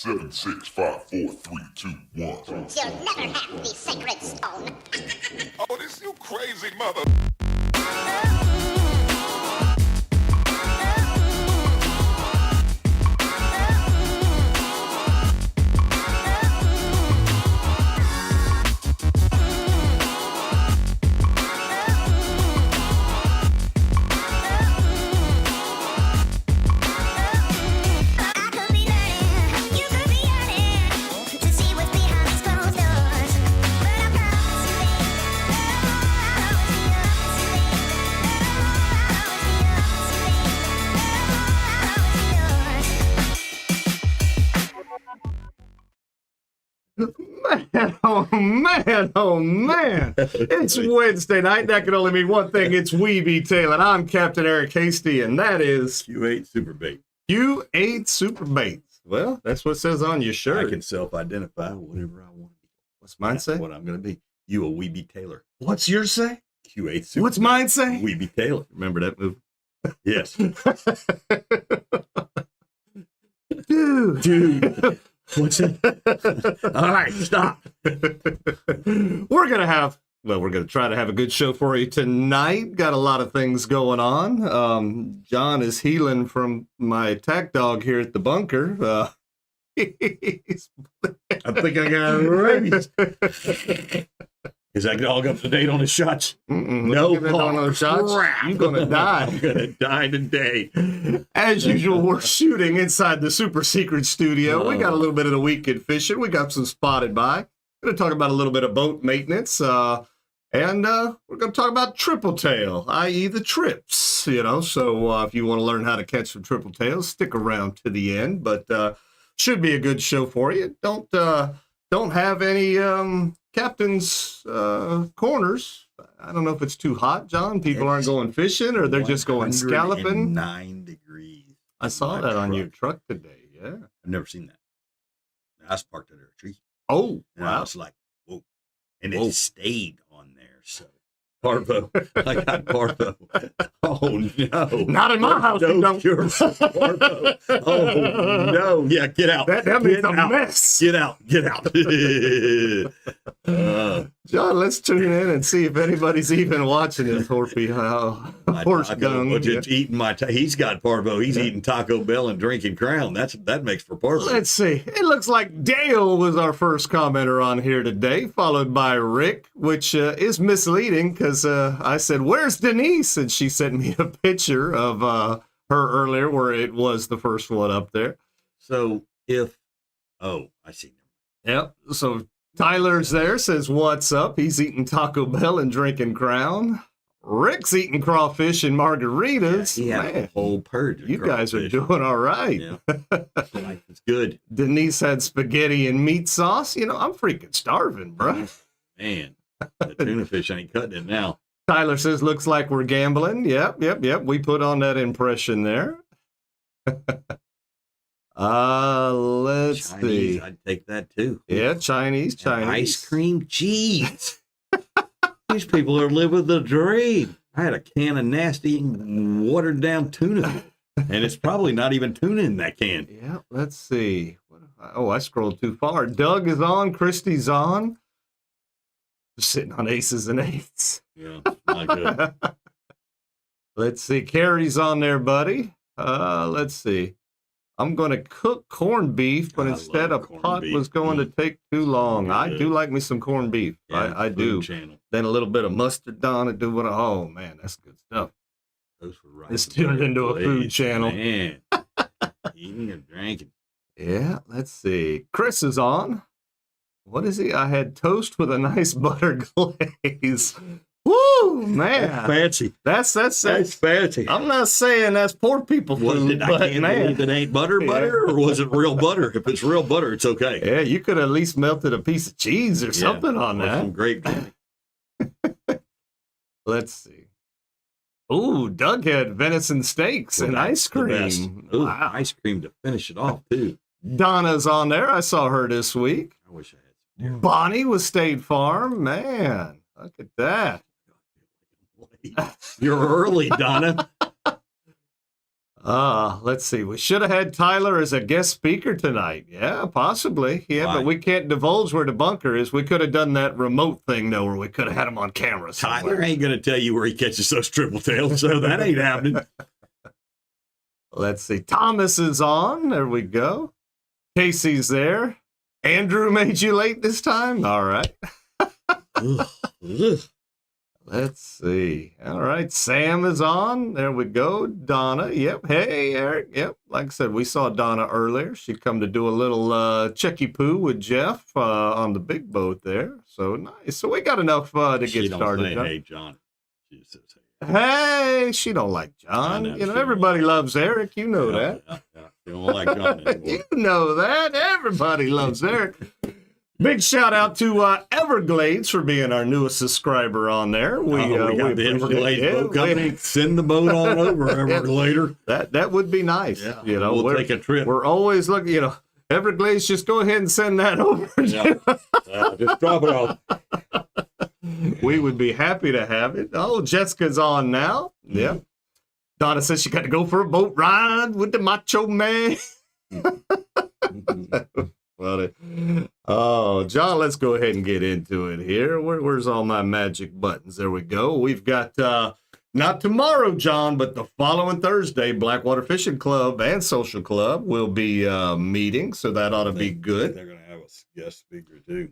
7, 6, 5, 4, 3, 2, 1. You'll never have the sacred stone. Oh, this you crazy mother. Man, oh man. It's Wednesday night. That can only mean one thing. It's Weeby Tail, and I'm Captain Eric Hasty, and that is Q8 Super Bait. Q8 Super Baits. Well, that's what it says on your shirt. I can self-identify whatever I want to be. What's mine say? What I'm going to be. You a Weeby Taylor. What's yours say? Q8 Super What's Bait. mine say? Weeby Taylor. Remember that movie? Yes. Dude. What's it? All right, stop. We're going to try to have a good show for you tonight. Got a lot of things going on. John is healing from my attack dog here at the bunker. I think I got rabies. Is that dog up to date on his shots? No, on those shots. Crap. You're gonna die. I'm gonna die today. As usual, we're shooting inside the super secret studio. We got a little bit of the weekend fishing. We got some spotted by. Going to talk about a little bit of boat maintenance, and we're going to talk about tripletail, i.e. the trips. So if you want to learn how to catch some tripletails, stick around to the end. But should be a good show for you. Don't have any captain's corners. I don't know if it's too hot, John. People aren't going fishing, or they're just going scalloping. 9 degrees. I saw that on your truck today. Yeah, I've never seen that. I was parked under a tree. Oh, And wow. I was like, whoa. And it stayed on there. So, Parvo. I got Parvo. Oh, no. Not in my house, you don't. Parvo. Oh, no. Yeah, get out. That makes Get a out. mess. Get out. Get out. John, let's tune in and see if anybody's even watching this horse dung. He's got Parvo. He's eating Taco Bell and drinking Crown. That makes for Parvo. Let's see. It looks like Dale was our first commenter on here today, followed by Rick, which is misleading because I said, "Where's Denise?" And she sent me a picture of her earlier where it was the first one up there. So I see. Yep. So Tyler's there, says, "What's up?" He's eating Taco Bell and drinking Crown. Rick's eating crawfish and margaritas. Yeah, he had Man, a whole purge. you guys are doing all right. Yeah. Life is good. Denise had spaghetti and meat sauce. I'm freaking starving, bro. Man, the tuna fish ain't cutting it now. Tyler says, "Looks like we're gambling." Yep. We put on that impression there. Let's Chinese, see. I'd take that too. Yeah, Chinese. And ice cream cheese. These people are living the dream. I had a can of nasty, watered down tuna. And it's probably not even tuna in that can. Yeah, let's see. I scrolled too far. Doug is on. Christy's on. Sitting on aces and eights. Yeah, not good. Let's see. Karrie's on there, buddy. Let's see. I'm going to cook corned beef, but I instead a love corned pot beef. was going to take too long. Yeah. I do like me some corned beef. Yeah, I do. Food Channel. Then a little bit of mustard on it. Oh, man, that's good stuff. Toast with rice It's and turned butter into a food blades. channel. Man, eating and drinking. Yeah, let's see. Chris is on. What is he? I had toast with a nice butter glaze. Woo, man. That's fancy. That's fancy. I'm not saying that's poor people Was food, it? I but can't believe man. it ain't butter, Yeah. or was it real butter? If it's real butter, it's okay. Yeah, you could at least melted a piece of cheese or something on Or some that. grape jelly. Let's see. Ooh, Doug had venison steaks and ice The best. cream. Ooh, Wow. ice cream to finish it off too. Donna's on there. I saw her this week. I wish I had some deer. Bonnie was State Farm. Man, look at that. You're early, Donna. Let's see. We should have had Tyler as a guest speaker tonight. Yeah, possibly. Yeah, Why? but we can't divulge where the bunker is. We could have done that remote thing, though, where we could have had him on camera somewhere. Tyler ain't going to tell you where he catches those triple tails, so that ain't happening. Let's see. Thomas is on. There we go. Casey's there. Andrew made you late this time? All right. Ugh, ugh. Let's see. All right. Sam is on. There we go. Donna. Yep. Hey, Eric. Yep. Like I said, we saw Donna earlier. She come to do a little checky poo with Jeff on the big boat there. So nice. So we got enough to get She don't started. say, John. hey, John. She just says, hey. Hey, she don't like John. I know, You know, she everybody loves Eric. You know that. Yeah. She don't like John anymore. You know that. Everybody loves Eric. Big shout out to Everglades for being our newest subscriber on there. We got the appreciate Everglades it. boat company. Send the boat on over Everglades. That would be nice. Yeah, you know, we'll take a trip. We're always looking. You know, Everglades. Just go ahead and send that over. Yeah. Just drop it off. We would be happy to have it. Oh, Jessica's on now. Yeah. Donna says she got to go for a boat ride with the macho man. Oh, John, let's go ahead and get into it here. Where's all my magic buttons? There we go. We've got, not tomorrow, John, but the following Thursday, Blackwater Fishing Club and Social Club will be meeting, so that ought to be good. They're going to have a guest speaker, too.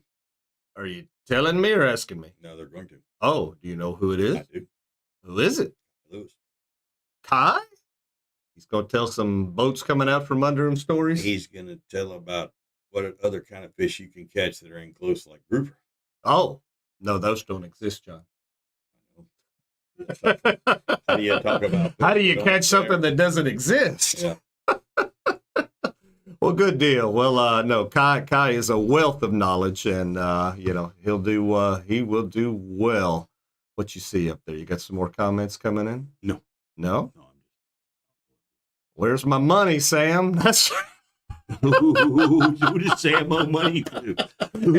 Are you telling me or asking me? No, they're going to. Oh, do you know who it is? I do. Who is it? Lewis. Kai? He's going to tell some boats coming out from under him stories? He's going to tell about what other kind of fish you can catch that are in close, like grouper. Oh, no, those don't exist, John. How do you talk about How do you fish catch there? something that doesn't exist? Yeah. Well, good deal. Well, no, Kai is a wealth of knowledge, and you know, he will do well. What you see up there? You got some more comments coming in? No. No? Where's my money, Sam? That's Who does Sam owe money to?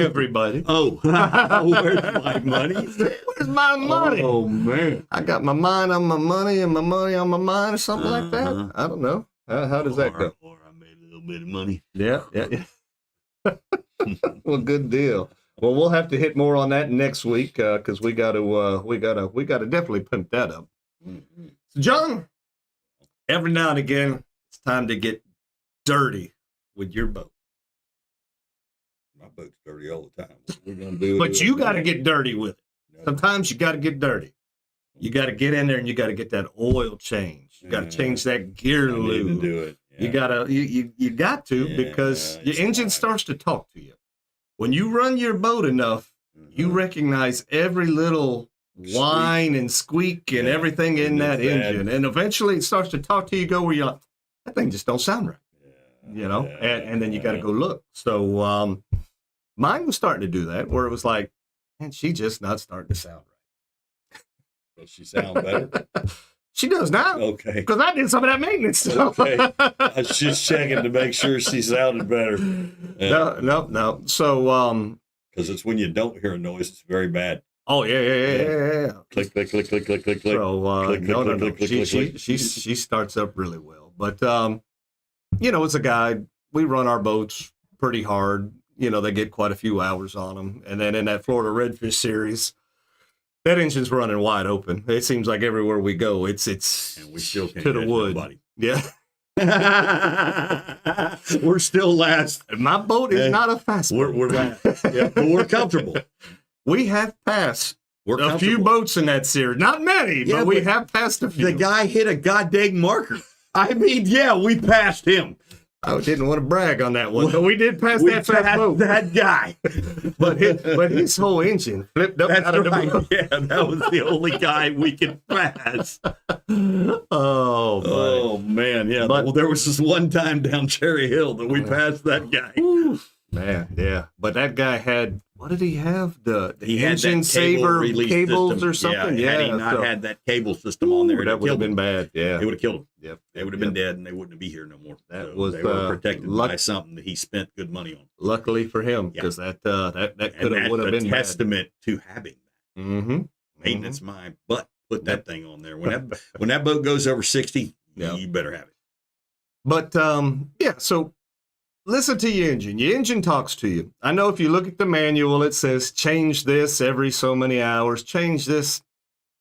everybody. Oh, where's my money? Where's my money? Oh, man. I got my mind on my money and my money on my mind, or something like that. I don't know. How does that go? Or I made a little bit of money. Yeah. Well, good deal. Well, we'll have to hit more on that next week because we got to definitely pimp that up. So, John, every now and again, it's time to get dirty with your boat. My boat's dirty all the time. What we're gonna do? But you got to get dirty with it. No. Sometimes you got to get dirty. You got to get in there and you got to get that oil change. You got to change that gear I need lube. to do it. Yeah. You got to because your it's engine hard. starts to talk to you. When you run your boat enough, you recognize every little whine and squeak and Yeah, everything in and that it's bad. engine. And eventually it starts to talk to you, go where you're like, that thing just don't sound right. You know, and then you got to go look. So mine was starting to do that where it was like, man, she just not starting to sound right. Does she sound better? She does now. Okay. Because I did some of that maintenance stuff. Okay. I was just checking to make sure she sounded better. No. So, Because it's when you don't hear a noise, it's very bad. oh yeah. Click, click, click, click, click, click, click. So Click, click, no. click, click, click, click. She starts up really well. But you know, as a guide, we run our boats pretty hard. You know, they get quite a few hours on them. And then in that Florida Redfish series, that engine's running wide open. It seems like everywhere we go, it's And we still can't to the catch wood. nobody. Yeah. We're still last. My boat is not a fast boat. We're last. Yeah, but we're comfortable. We have passed We're a few comfortable. boats in that series. Not many, Yeah, but we but have passed a few. The guy hit a goddamn marker. I mean, yeah, we passed him. I didn't want to brag on that one, but we did pass We that fast passed boat. that guy. But his whole engine flipped up That's out of the right. boat. Yeah, that was the only guy we could pass. Oh, buddy. Oh man, yeah. But- Well, there was this one time down Cherry Hill that we passed that guy. Man, yeah. But that guy had, what did he have? The He had that engine cable saver release cables system. or something? Yeah, had he not so- had that cable system on there, that would have been bad. Yeah. It would have killed him. Yep. They would have been dead, and they wouldn't be here no more. That So was, they were protected luck- by something that he spent good money on. Luckily for him, Yeah. because that And could have would that's have a been testament to having that. Mm-hmm. Maintenance my butt. Put that thing on there. When that boat goes over 60, Yeah. you better have it. But yeah, so listen to your engine. Your engine talks to you. I know if you look at the manual, it says change this every so many hours, change this.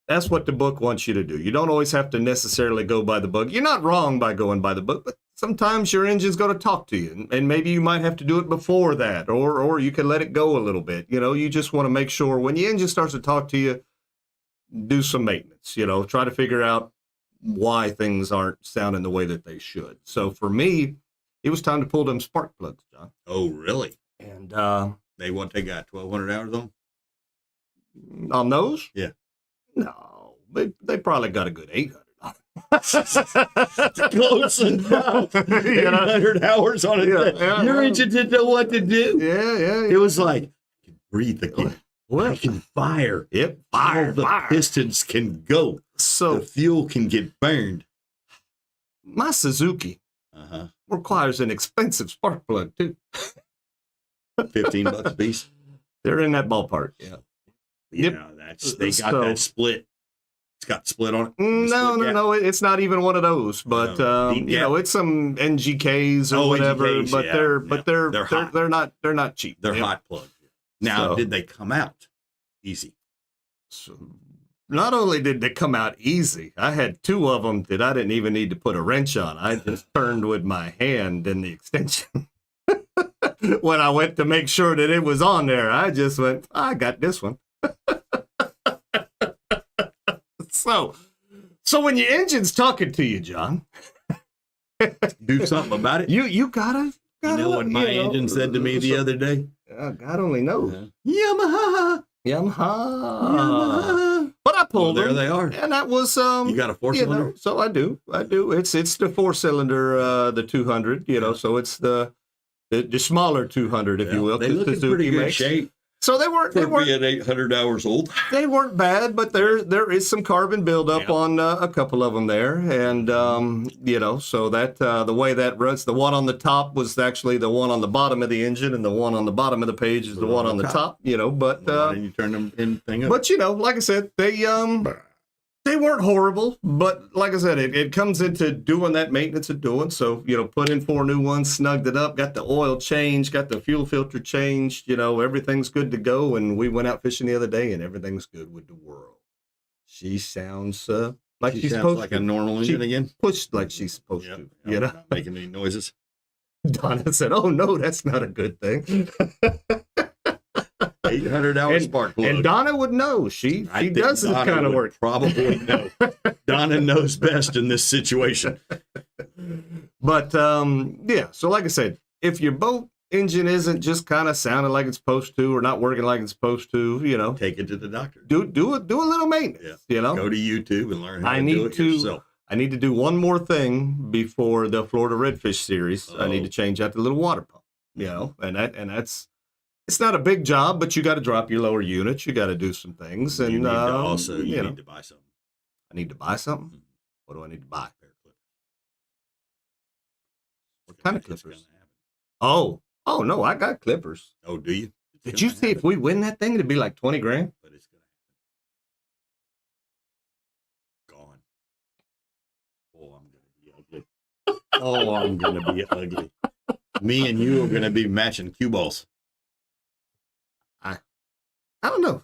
That's what the book wants you to do. You don't always have to necessarily go by the book. You're not wrong by going by the book, but sometimes your engine's going to talk to you, and maybe you might have to do it before that, or you can let it go a little bit. You know, you just want to make sure when your engine starts to talk to you, do some maintenance. You know, try to figure out why things aren't sounding the way that they should. So for me, it was time to pull them spark plugs, John. Oh, really? And they got 1,200 hours on? on those? Yeah. No, they probably got a good 800. Close enough. 800 hours on it. Yeah. Your engine didn't know what to do. Yeah. It was like, I can breathe again. What? I can fire. Yep. All the pistons can go. So The fuel can get burned. my Suzuki requires an expensive spark plug too. $15 a piece. They're in that ballpark. Yeah. You Yep. know, they got that split. It's got split on it. No. It's not even one of those. But Deep you know, gap. it's some NGKs or whatever. NGKs, but yeah. they're not cheap. They're Yeah. hot plugs. Now, So- did they come out easy? So, not only did they come out easy, I had two of them that I didn't even need to put a wrench on. I just turned with my hand in the extension. When I went to make sure that it was on there, I just went, I got this one. So when your engine's talking to you, John, Do something about it. you gotta You know what my engine said to me the other day? God only knows. Yamaha. Yamaha. But I pulled Well, there them, they are. and that was You got a four-cylinder? So I do. It's the 4-cylinder, the 200. So it's the smaller 200, if you will. They that look in Suzuki pretty good makes. shape. So they weren't For being 800 hours old. they weren't bad, but there is some carbon buildup Yeah. on a couple of them there, and so that the way that runs, the one on the top was actually the one on the bottom of the engine, and the one on the bottom of the page is the one on the top. But And you turn them in thing up. but like I said, they weren't horrible, but like I said, it comes into doing that maintenance of doing. So, put in 4 new ones, snugged it up, got the oil changed, got the fuel filter changed, everything's good to go. And we went out fishing the other day and everything's good with the world. She sounds like she she's sounds supposed like to. a normal engine again. Pushed like she's supposed Yep. to. Not making any noises. Donna said, "Oh no, that's not a good thing." 800-hour spark plug. And Donna would know. She think does this Donna kind of would work. Probably know. Donna knows best in this situation. But so like I said, if your boat engine isn't just kind of sounding like it's supposed to, or not working like it's supposed to, Take it to the doctor. do a little maintenance. Go to YouTube and learn how to do it yourself. I need to do one more thing before the Florida Redfish series. I need to change out the little water pump. And that's. It's not a big job, but you got to drop your lower units. You got to do some things, and You need to you need to buy something. I need to buy something. What do I need to buy? Pair of clippers. What kind of clippers? Oh no, I got clippers. Oh, do you? Did you see if we win that thing, it'd be like 20 grand? But it's gonna happen. Gone. Oh, I'm gonna be ugly. Me and you are gonna be matching cue balls. I don't know.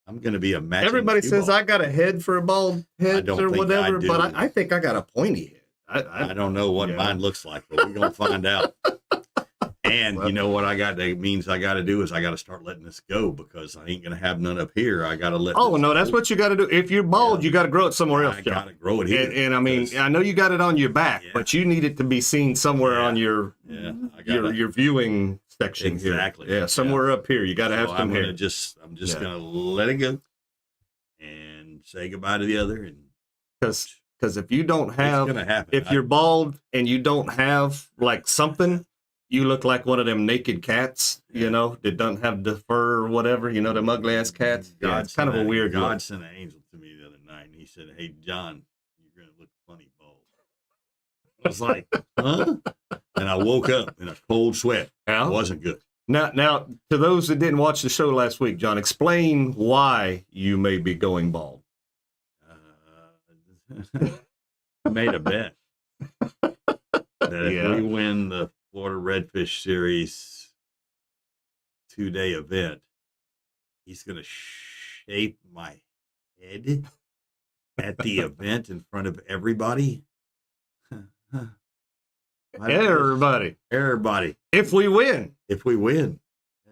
I'm gonna be a matching. Everybody cue says ball. I got a head for a bald head don't or think whatever, I do. but I think I got a pointy head. I don't know what mine looks like, but we're gonna find out. And you know what that means I got to do is I got to start letting this go because I ain't gonna have none up here. I got to let. Oh this no, go. that's what you got to do. If you're bald, you got to grow it somewhere else. I John. got to grow it here. And I mean, I know you got it on your back, but you need it to be seen somewhere on your your viewing section exactly. here. Yeah, somewhere up here. You got to have some hair. I'm just gonna let it go and say goodbye to the other. And because if you don't have, it's gonna happen. if you're bald and you don't have like something, you look like one of them naked cats, that doesn't have the fur or whatever, them ugly ass cats. Yeah, it's kind of a weird look. God sent an angel to me the other night, and he said, "Hey, John, you're gonna look funny bald." I was like, "Huh?" And I woke up in a cold sweat. Yeah. It wasn't good. Now, to those that didn't watch the show last week, John, explain why you may be going bald. I made a bet. That if we win the Florida Redfish Series 2-day event, he's going to shape my head at the event in front of everybody. Everybody. If we win.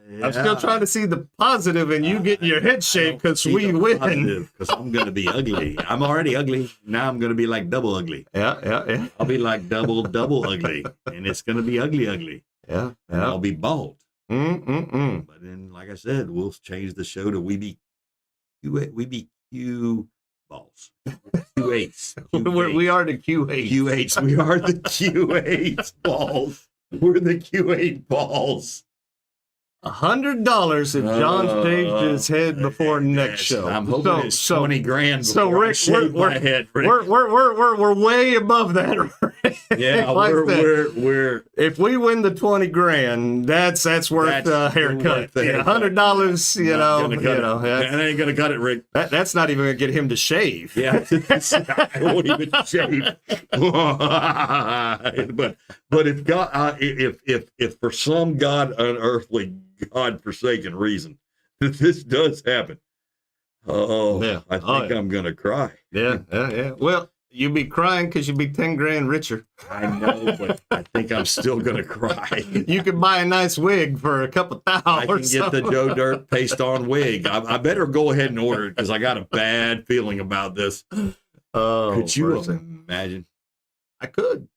Yeah. I'm still trying to see the positive in you getting your head shaped because we win. Because I'm going to be ugly. I'm already ugly. Now I'm going to be like double ugly. Yeah. I'll be like double ugly. And it's going to be ugly. Yeah. And I'll be bald. Mm-mm-mm. But then, like I said, we'll change the show to we be Q balls. Q8s. We are the Q8. Q8s. We are the Q8 balls. We're the Q8 balls. $100 if John shaved his head before next show. I'm hoping it's 20 grand. So Rick, my head, Rick. We're way above that. Yeah, like we're if we win the 20 grand, that's worth a haircut. Yeah, $100, that ain't gonna cut it, Rick. That's not even gonna get him to shave. Yeah, I won't even shave. but if God, if for some unearthly, God-forsaken reason that this does happen, I think I'm gonna cry. Yeah. Well, you'd be crying because you'd be 10 grand richer. I know, but I think I'm still gonna cry. You could buy a nice wig for a couple $1,000. I can get the Joe Dirt paste-on wig. I better go ahead and order it because I got a bad feeling about this. Could you imagine? I could.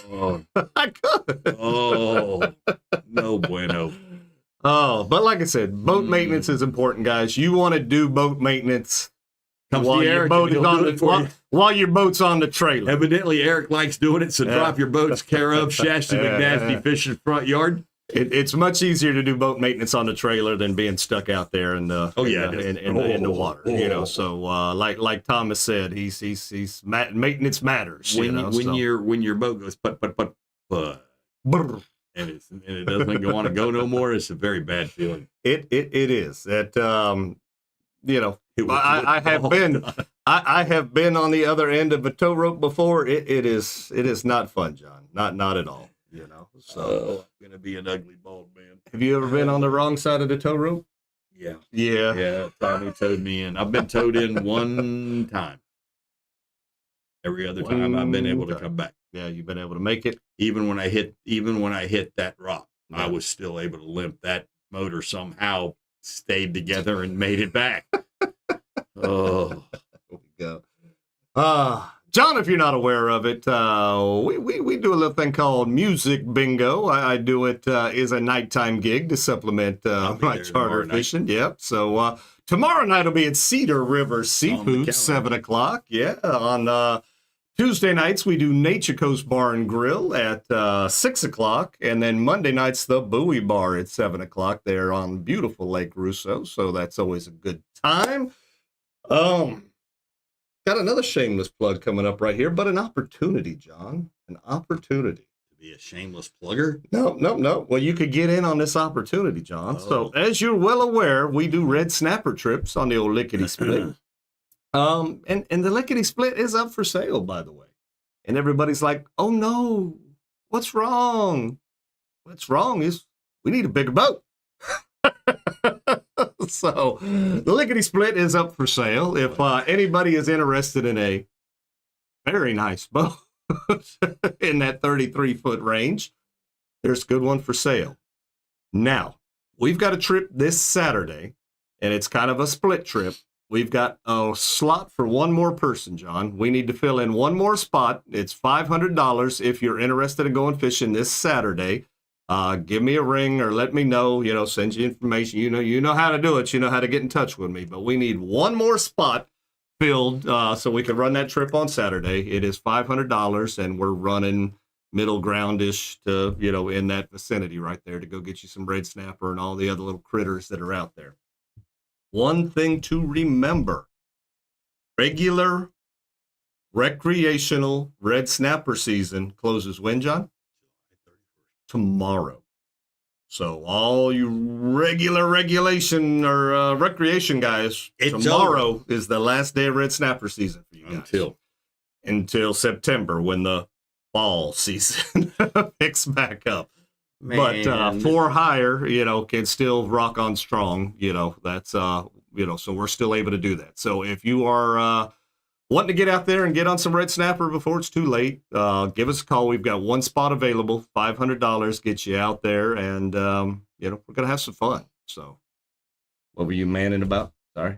Oh. I could. Oh, no bueno. Oh, but like I said, boat maintenance is important, guys. You want to do boat maintenance while your boat's on the trailer. Evidently, Eric likes doing it, so drop your boats care of Shasta McNasty Fishing Front Yard. It's much easier to do boat maintenance on the trailer than being stuck out there in the in the water. So like Thomas said, he's maintenance matters. When your boat goes but and it doesn't go on to go no more, it's a very bad feeling. It is that I have been on the other end of a tow rope before. It is not fun, John. Not at all. So I'm gonna be an ugly bald man. Have you ever been on the wrong side of the tow rope? Yeah. Tommy towed me in. I've been towed in one time. Every other time I've been able to come back. Yeah, you've been able to make it. Even when I hit that rock, I was still able to limp. That motor somehow stayed together and made it back. Oh, there we go. John, if you're not aware of it, we do a little thing called Music Bingo. I do it as a nighttime gig to supplement my charter fishing. Yep. So tomorrow night will be at Cedar River Seafood, 7 o'clock. Yeah. On Tuesday nights, we do Nature Coast Bar and Grill at 6 o'clock. And then Monday nights, the Bowie Bar at 7 o'clock. They're on beautiful Lake Russo. So that's always a good time. Got another shameless plug coming up right here, but an opportunity, John. An opportunity. To be a shameless plugger? No. Well, you could get in on this opportunity, John. So, as you're well aware, we do red snapper trips on the old Lickety Split. And the Lickety Split is up for sale, by the way. And everybody's like, oh, no. What's wrong? What's wrong is we need a bigger boat. So the Lickety Split is up for sale. If anybody is interested in a very nice boat in that 33-foot range, there's a good one for sale. Now, we've got a trip this Saturday, and it's kind of a split trip. We've got a slot for one more person, John. We need to fill in one more spot. It's $500 if you're interested in going fishing this Saturday. Give me a ring or let me know, send you information. You know how to do it. You know how to get in touch with me. But we need one more spot filled so we can run that trip on Saturday. It is $500, and we're running middle groundish to, in that vicinity right there to go get you some red snapper and all the other little critters that are out there. One thing to remember, regular recreational red snapper season closes when, John? Tomorrow. So all you recreation guys, tomorrow is the last day of red snapper season for you guys. until September when the fall season picks back up. Man. But for hire, can still rock on strong. That's so we're still able to do that. So if you are wanting to get out there and get on some red snapper before it's too late, give us a call. We've got one spot available, $500 gets you out there, and we're gonna have some fun. So, what were you manning about? Sorry.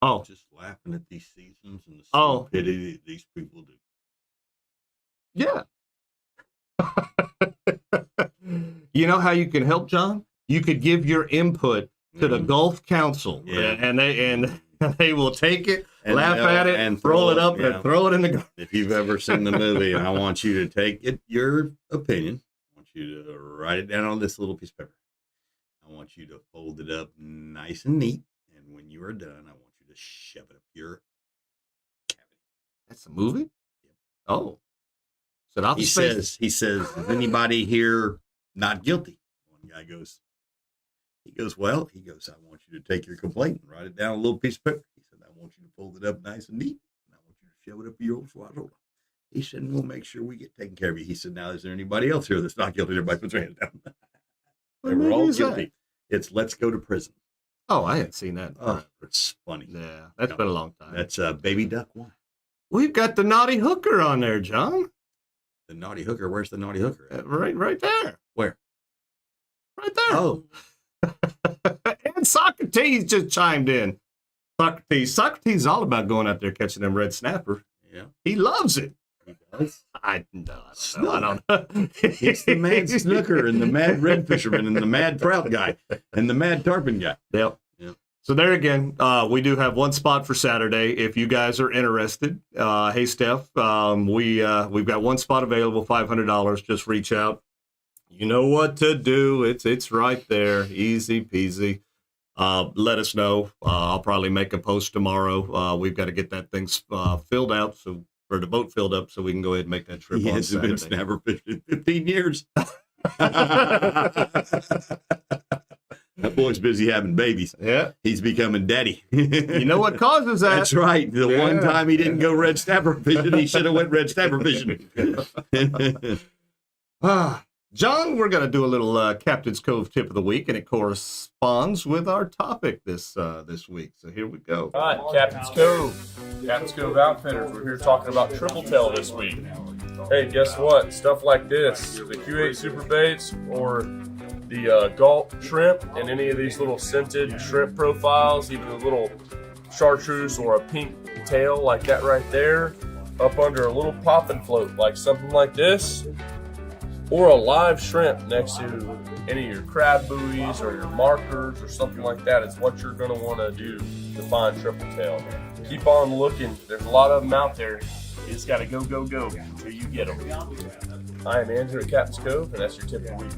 Oh, Just laughing at these seasons and the Oh. stupidity that these people do. yeah. You know how you can help, John? You could give your input to the Gulf Council, Yeah. and they will take it, And laugh they'll- at it, and roll it throw it, up, yeah. and throw it in the garbage. If you've ever seen the movie, and I want you to take it, your opinion, I want you to write it down on this little piece of paper. I want you to fold it up nice and neat. And when you are done, I want you to shove it up your cavity. That's a movie? Oh. So I'll He space. says, is anybody here not guilty? One guy goes, I want you to take your complaint and write it down on a little piece of paper. He said, I want you to fold it up nice and neat. And I want you to shove it up your old swaddle. He said, we'll make sure we get taken care of you. He said, now, is there anybody else here that's not guilty? Everybody puts their hand down. What They were movie all is that? guilty. It's Let's Go to Prison. Oh, I hadn't seen that. Oh, it's funny. Yeah, that's No. been a long time. That's Baby Duck 1. We've got the naughty hooker on there, John. The naughty hooker. Where's the naughty hooker at? Right there. Where? Right there. Oh, And Socrates just chimed in. Socrates is all about going out there catching them red snapper. yeah. He loves it. He does. I don't know. I don't know. He's the mad snooker and the mad red fisherman and the mad trout guy and the mad tarpon guy. Yep. Yep. So there again, we do have one spot for Saturday. If you guys are interested, hey Steph, we've got one spot available, $500. Just reach out. You know what to do. It's right there, easy peasy. Let us know. I'll probably make a post tomorrow. We've got to get that thing filled out, or the boat filled up, so we can go ahead and make that trip He on hasn't been Saturday. snapper fishing in 15 years. That boy's busy having babies. Yeah. He's becoming daddy. You know what causes that? That's right. The one Yeah. time he didn't go red snapper fishing, he should have went red snapper fishing. John, we're going to do a little Captain's Cove tip of the week, and it corresponds with our topic this week. So here we go. All right, Captain's Cove. Captain's Cove Outfitters. We're here talking about tripletail this week. Hey, guess what? Stuff like this, the Q8 Super Baits or the Gulp shrimp and any of these little scented shrimp profiles, even a little chartreuse or a pink tail like that right there, up under a little popping float like something like this, or a live shrimp next to any of your crab buoys or your markers or something like that is what you're going to want to do to find tripletail. Keep on looking. There's a lot of them out there. You just got to go until you get them. I am Andrew at Captain's Cove, and that's your tip of the week.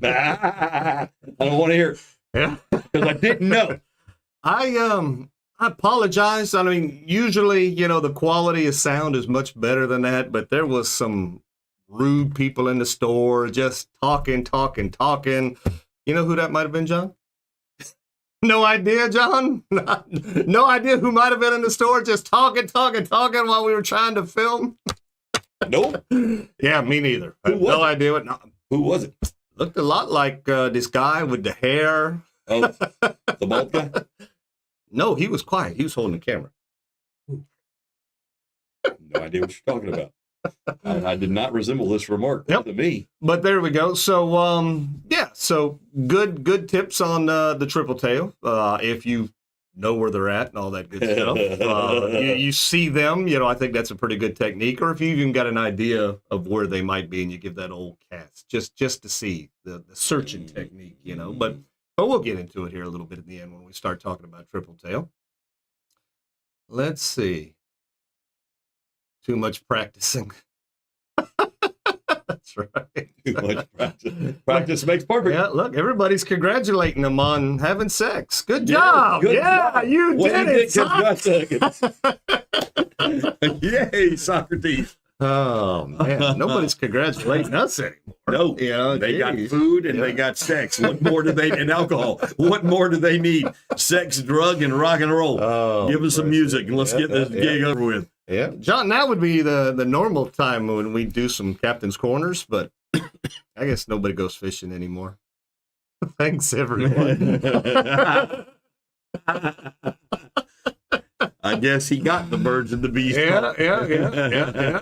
I don't want to hear it Yeah. because I didn't know. I apologize. I mean, usually, the quality of sound is much better than that, but there was some rude people in the store just talking. You know who that might have been, John? No idea, John? No idea who might have been in the store just talking while we were trying to film? Nope. Yeah, me neither. I Who have was no it? idea what. Who was it? Looked a lot like this guy with the hair. Oh, the bald guy? No, he was quiet. He was holding the camera. No idea what you're talking about. I did not resemble this remark Yep. to me. But there we go. So, so good tips on the triple tail. If you know where they're at and all that good stuff, you see them, I think that's a pretty good technique. Or if you even got an idea of where they might be and you give that old cast just to see the searching technique, but we'll get into it here a little bit at the end when we start talking about triple tail. Let's see. Too much practicing. That's right. Too much practice. Practice makes perfect. Yeah, look, everybody's congratulating them on having sex. Good Yeah, job. good Yeah, job. you Well, did you it. did, 'cause Yay, Socrates. Oh man, nobody's congratulating us anymore. No, You know, they got geez. food and they got sex. What more do they and alcohol? What more do they need? Sex, drug, and rock and roll. Oh, Give us some music and let's yeah, get this yeah, gig over with. Yeah, John, that would be the normal time when we do some Captain's Corners, but I guess nobody goes fishing anymore. Thanks, everyone. I guess he got the birds and the bees. Yeah.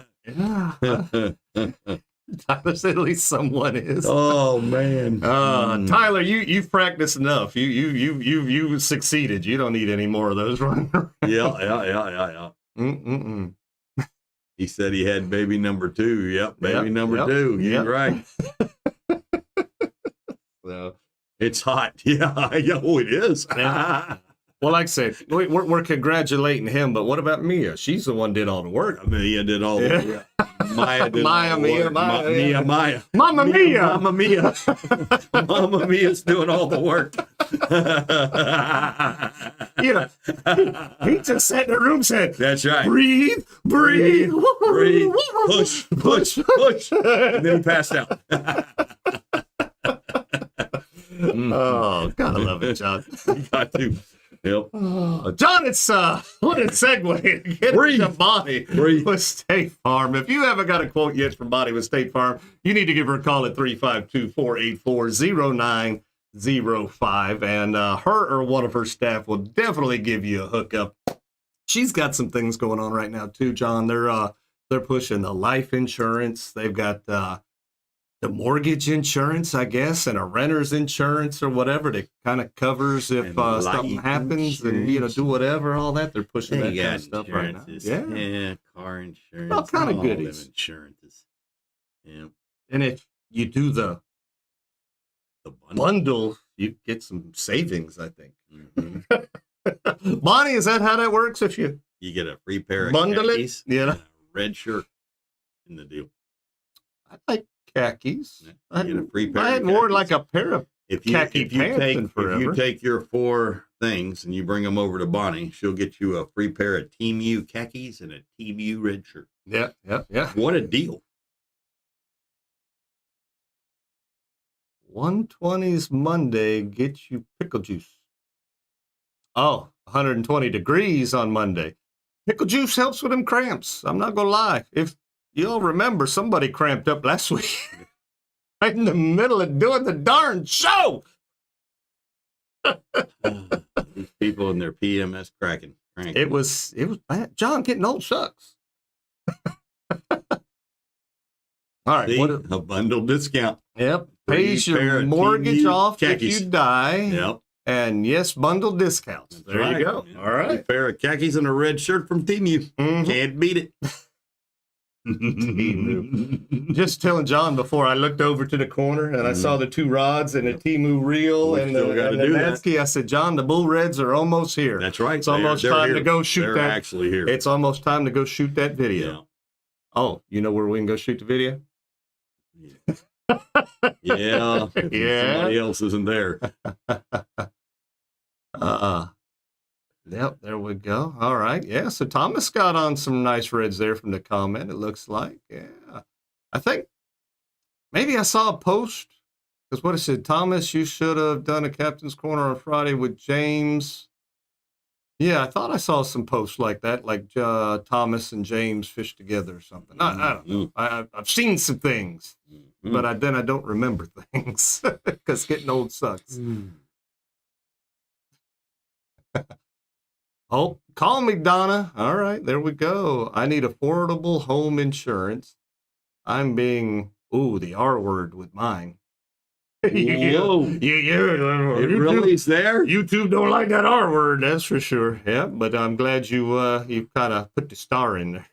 Tyler said at least someone is. Oh man. Tyler, you've practiced enough. You succeeded. You don't need any more of those running around. Yeah. Mm-mm-mm. He said he had baby number 2. Yep, baby number yep, 2. yep. You're right. So, It's hot. Yeah, it is. Yeah. well, like I said, we're congratulating him, but what about Mia? She's the one did all the work. Mia did all the Maya did all the Mia, work. Mia. Maya. Mama Mia! Mama Mia. Mama Mia's doing all the work. Yeah. He just sat in the room, said, That's right. breathe. Breathe, push, and then he passed out. Oh, gotta love it, John. You got to. Yep. John, it's what a segue. Get Breathe. to Bonnie Breathe. with State Farm. If you haven't got a quote yet from Bonnie with State Farm, you need to give her a call at 352-484-0905, and her or one of her staff will definitely give you a hookup. She's got some things going on right now too, John. They're pushing the life insurance. They've got the mortgage insurance, I guess, and a renter's insurance or whatever that kind of covers if And something life happens and, do whatever, all that. They're pushing They that kind got of stuff right now. insurances. Yeah. Yeah, car insurance. All kind of them goodies. insurances. Yeah. And if you do the The bundle, you get some savings, I think. Mhm. Bonnie, is that how that works? If you You get a free pair of Bundle it? khakis Yeah. and a red shirt in the deal. I like khakis. You get a free pair I of hadn't worn khakis. like a pair of khaki pants in if forever. you take your 4 things and you bring them over to Bonnie, she'll get you a free pair of Team U khakis and a Team U red shirt. Yeah. What a deal. 120s Monday gets you pickle juice. Oh, 120 degrees on Monday. Pickle juice helps with them cramps. I'm not going to lie. If you'll remember, somebody cramped up last week right in the middle of doing the darn show. These people and their PMS cranking. It was bad. John, getting old sucks. All right. See, What, a bundle discount. yep. Free Pays pair your of mortgage TU off khakis. if you die. Yep. And yes, bundle discounts. That's There right. you go. All A right. pair of khakis and a red shirt from Team U. Mhm. Can't beat it. Just telling John before I looked over to the corner and I saw the 2 rods and the Timu reel We and still the, gotta and the do that. Natsky. I said, John, the bull reds are almost here. That's right. It's almost They're time here. to go shoot They're that. actually here. It's almost time to go shoot that video. Oh, you know where we can go shoot the video? Yeah. If Yeah. Somebody else isn't there. Yep, there we go. All right. Yeah, so Thomas got on some nice reds there from the comment, it looks like. Yeah. I think maybe I saw a post, because what it said, Thomas, you should have done a Captain's Corner on Friday with James. Yeah, I thought I saw some posts like that, like Thomas and James fish together or something. I don't know. I've seen some things, but then I don't remember things because getting old sucks. Oh, call me, Donna. All right, there we go. I need affordable home insurance. I'm being, the R word with mine. Whoa. Yeah. It really is there? YouTube don't like that R word, that's for sure. Yeah, but I'm glad you kind of put the star in there.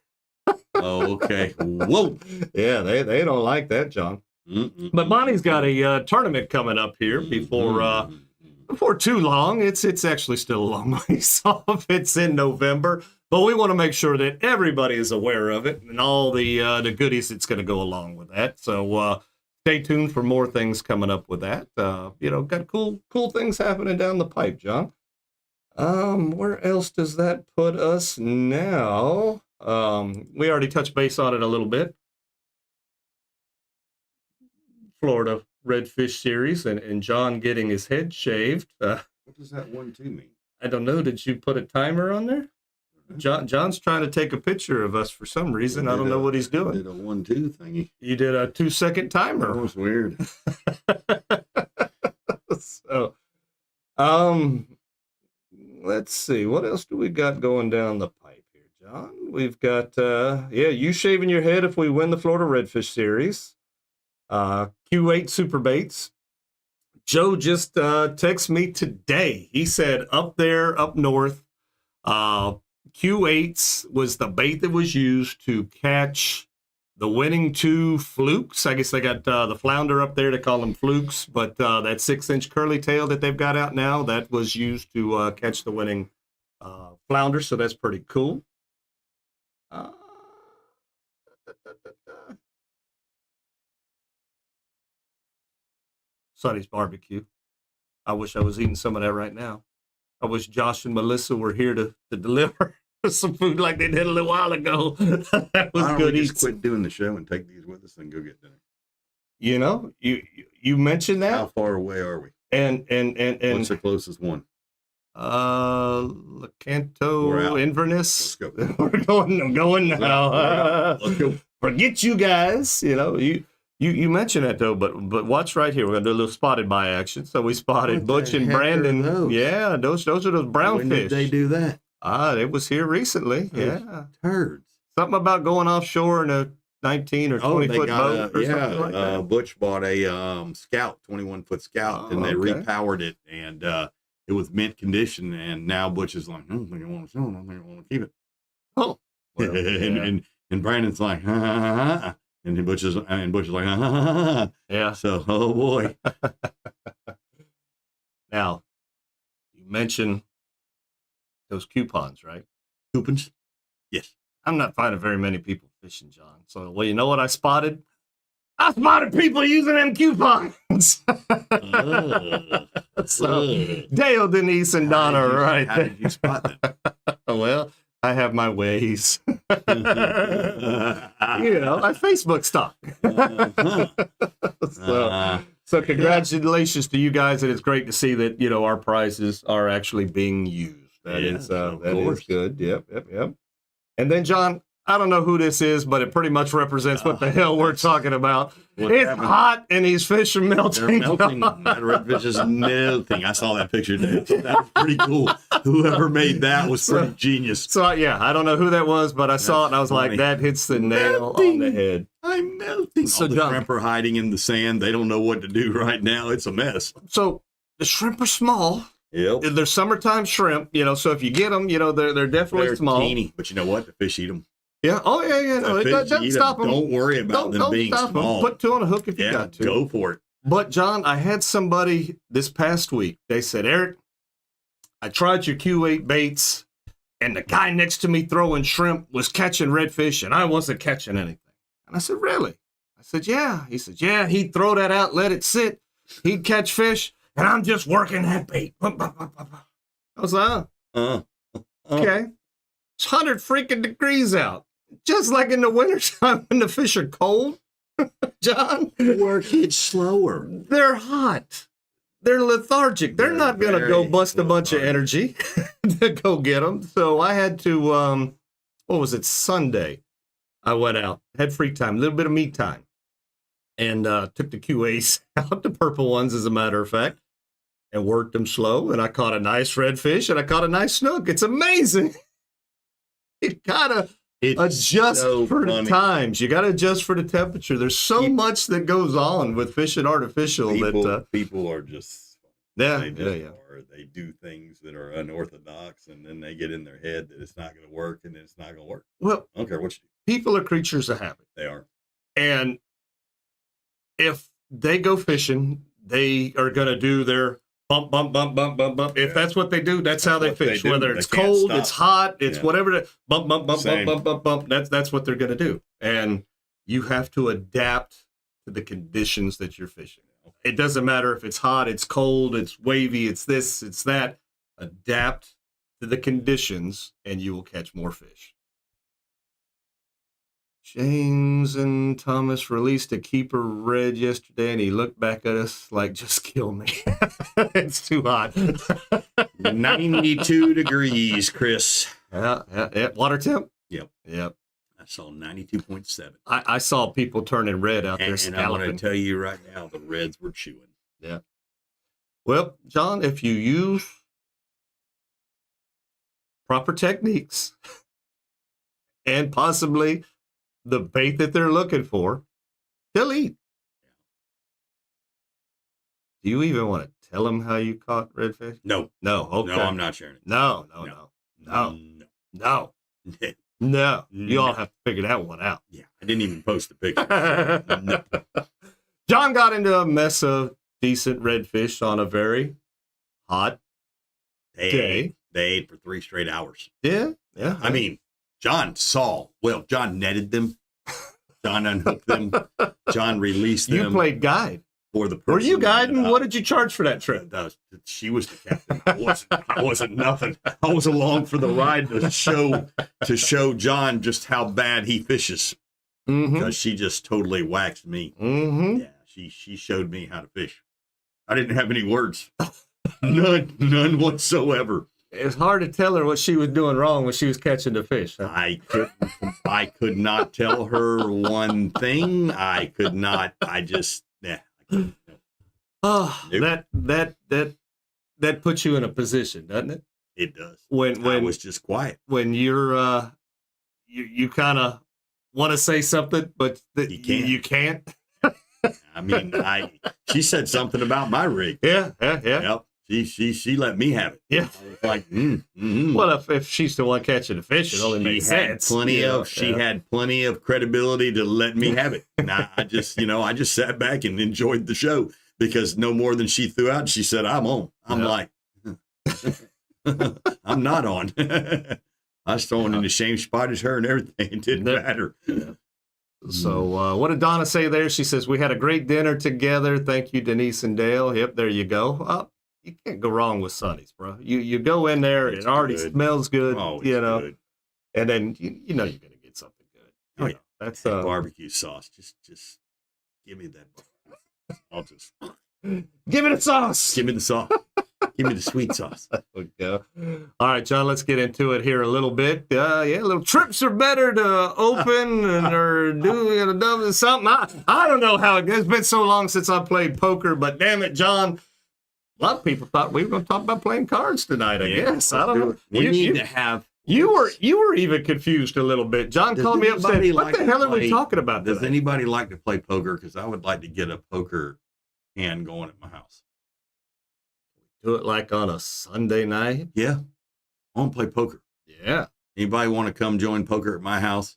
Oh, okay. Whoa. Yeah, they don't like that, John. But Bonnie's got a tournament coming up here before too long. It's actually still a long ways off. It's in November, but we want to make sure that everybody is aware of it and all the goodies that's going to go along with that. So stay tuned for more things coming up with that. Got cool things happening down the pipe, John. Where else does that put us now? We already touched base on it a little bit. Florida Redfish Series and John getting his head shaved. What does that 1-2 mean? I don't know. Did you put a timer on there? John's trying to take a picture of us for some reason. I don't know what he's doing. Did a 1-2 thingy. You did a 2-second timer. That was weird. So, let's see. What else do we got going down the pipe here, John? We've got, you shaving your head if we win the Florida Redfish Series. Q8 Super Baits. Joe just texted me today. He said up there, up north, Q8s was the bait that was used to catch the winning 2 flukes. I guess they got the flounder up there to call them flukes, but that 6-inch curly tail that they've got out now, that was used to catch the winning flounder, so that's pretty cool. Sonny's barbecue. I wish I was eating some of that right now. I wish Josh and Melissa were here to deliver some food like they did a little while ago. That was good. We just quit doing the show and take these with us and go get dinner. You know, you mentioned that. How far away are we? And what's the closest one? Lecanto, Inverness. Let's go. I'm going now. Let's go. Forget you guys. You know, you mentioned that though, but watch right here. We're gonna do a little spotted by action. So we spotted Butch and Brandon. Yeah, those are those brown when fish. Did they do that? It was here recently. Those yeah, turds. Something about going offshore in a 19 or 20-foot boat or something like that. Butch bought a Scout, 21-foot Scout, and they repowered it, and it was mint condition. And now Butch is like, I don't think I want to sell it. I don't think I want to keep it. Oh, well, and Brandon's like, and Butch is like, yeah. So, oh boy. Now, you mentioned those coupons, right? Coupons? Yes. I'm not finding very many people fishing, John. So, well, you know what I spotted? I spotted people using them coupons. So, Dale, Denise, and Donna are right How there. did you spot that? Well, I have my ways. You know, I Facebook stock. So congratulations to you guys, and it's great to see that, you know, our prizes are actually being used. That is good. Yep. And then, John, I don't know who this is, but it pretty much represents what the hell we're talking about. It's hot, and these fish are melting. They're melting. That redfish is melting. I saw that picture today. That was pretty cool. Whoever made that was pretty genius. So, yeah, I don't know who that was, but I saw it, and I was like, that hits the nail on the head. I'm melting. So, all the John, shrimp are hiding in the sand. They don't know what to do right now. It's a mess. So the shrimp are small. Yep. They're summertime shrimp, you know, so if you get them, you know, they're definitely small. Teeny, but you know what? The fish eat them. Yeah. Oh, yeah. No, it doesn't stop them. Don't worry about them being small. Put 2 on a hook if you got to. Go for it. But, John, I had somebody this past week. They said, Eric, I tried your Q8 baits, and the guy next to me throwing shrimp was catching redfish, and I wasn't catching anything. And I said, really? I said, yeah. He said, yeah, he'd throw that out, let it sit. He'd catch fish, and I'm just working that bait. I was like, okay. It's 100 freaking degrees out. Just like in the wintertime when the fish are cold, John. Work it slower. They're hot. They're lethargic. They're not going to go bust a bunch of energy to go get them. So I had to, what was it, Sunday? I went out, had free time, a little bit of me time, and took the QAs out, the purple ones, as a matter of fact, and worked them slow. And I caught a nice redfish, and I caught a nice snook. It's amazing. It gotta adjust for the times. You gotta adjust for the temperature. There's so much that goes on with fishing artificial that people are just They do things that are unorthodox, and then they get in their head that it's not going to work, and then it's not going to work. Well, I don't care what you do. People are creatures of habit. They are. And if they go fishing, they are going to do their bump, bump, bump, bump, bump, bump. If that's what they do, that's how they fish. Whether it's cold, it's hot, it's whatever. Bump, bump, bump, bump, bump, bump, bump. That's what they're going to do. And you have to adapt to the conditions that you're fishing. It doesn't matter if it's hot, it's cold, it's wavy, it's this, it's that. Adapt to the conditions, and you will catch more fish. James and Thomas released a keeper red yesterday, and he looked back at us like, just kill me. It's too hot. 92 degrees, Chris. Yeah. Water temp? Yep. Yep. I saw 92.7. I saw people turning red out there And I scalloping. want to tell you right now, the Reds were chewing. Yeah. Well, John, if you use proper techniques and possibly the bait that they're looking for, they'll eat. Do you even want to tell them how you caught redfish? No. No. Okay. No, I'm not sharing it. No. You all have to figure that one out. Yeah, I didn't even post the picture. No. John got into a mess of decent redfish on a very hot day. They ate for 3 straight hours. Yeah. I mean, John netted them. John unhooked them. John released them. You played guide. For the person. Were you guiding? What did you charge for that trip? She was the captain. I wasn't nothing. I was along for the ride to show John just how bad he fishes. Because she just totally waxed me. Yeah, she showed me how to fish. I didn't have any words. None whatsoever. It's hard to tell her what she was doing wrong when she was catching the fish. Huh? I could not tell her one thing. I could not. Oh, that puts you in a position, doesn't it? It does. When I was just quiet. When you're you kind of want to say something, but you can't. I mean, she said something about my rig. Yeah. Yep. She let me have it. Yeah. I was like, Well, if she's the one catching the fish, it only makes sense. She had plenty of credibility to let me have it. And I just sat back and enjoyed the show because no more than she threw out, she said, I'm on. I'm like, I'm not on. I was throwing in the same spot as her and everything. It didn't matter. Yeah. So what did Donna say there? She says, we had a great dinner together. Thank you, Denise and Dale. Yep, there you go. You can't go wrong with Sonny's, bro. You go in there, it already smells good, good. And then you know you're gonna get something good. Oh yeah, that's barbecue sauce. Just give me that. I'll just give it a sauce. Give me the sauce. Give me the sweet sauce. There we go. All right, John, let's get into it here a little bit. Little trips are better to open or do something. I don't know how it's been so long since I played poker, but damn it, John. A lot of people thought we were going to talk about playing cards tonight, I guess. I don't know. We need to have... You were even confused a little bit. John called me up and said, what the hell are we talking about today? Does anybody like to play poker? Because I would like to get a poker hand going at my house. Do it like on a Sunday night? Yeah. I want to play poker. Yeah. Anybody want to come join poker at my house?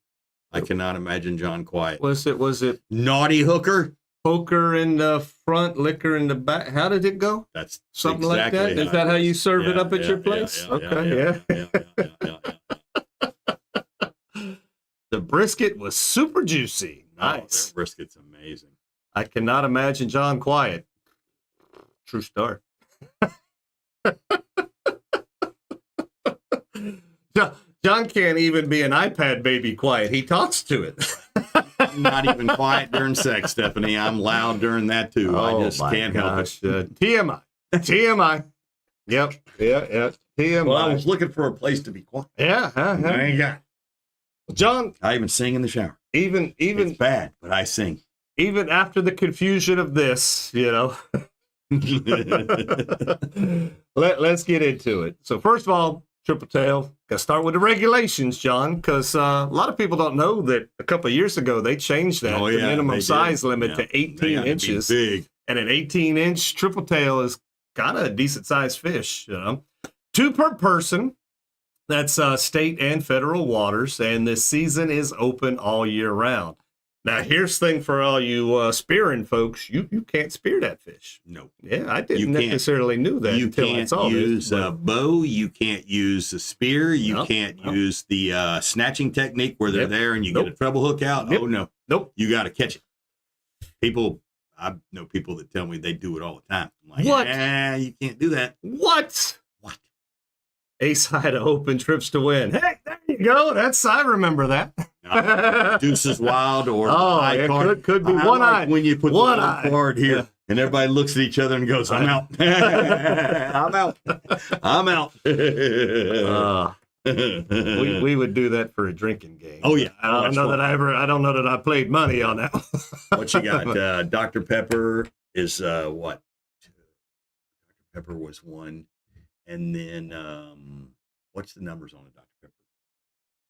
I cannot imagine John quiet. Was it Naughty hooker? Poker in the front, liquor in the back. How did it go? That's something exactly like that. Is that how you serve it up at your place? Yeah. The brisket was super juicy. Nice. That brisket's amazing. I cannot imagine John quiet. True story. John can't even be an iPad baby quiet. He talks to it. I'm not even quiet during sex, Stephanie. I'm loud during that too. I just can't help it. TMI. Yep. Yeah. TMI. Well, I was looking for a place to be quiet. Yeah. I ain't got it. John, I even sing in the shower. Even it's bad, but I sing. Even after the confusion of this, let's get into it. So first of all, tripletail. Got to start with the regulations, John, because a lot of people don't know that a couple of years ago they changed that the minimum size limit to 18 inches. Big. And an 18-inch tripletail is kind of a decent-sized fish. 2 per person. That's state and federal waters, and this season is open all year round. Now, here's the thing for all you spearing folks. You can't spear that fish. No. Yeah, I didn't necessarily knew that until I saw it. You can't use a bow. You can't use a spear. You can't use the snatching technique where they're there and you get a treble hook out. Oh, no. Nope. You got to catch it. I know people that tell me they do it all the time. I'm like, what? You can't do that. What? A side of open trips to win. Hey, there you go. I remember that. Deuces Wild or Oh, high it card. could be I one like eye. when you put One the eye. card here and everybody looks at each other and goes, I'm out. I'm out. I'm out. We would do that for a drinking game. Oh, yeah. I don't know that I played money on that one. What you got? Dr. Pepper is what? Dr. Pepper was one. And then what's the numbers on the Dr. Pepper?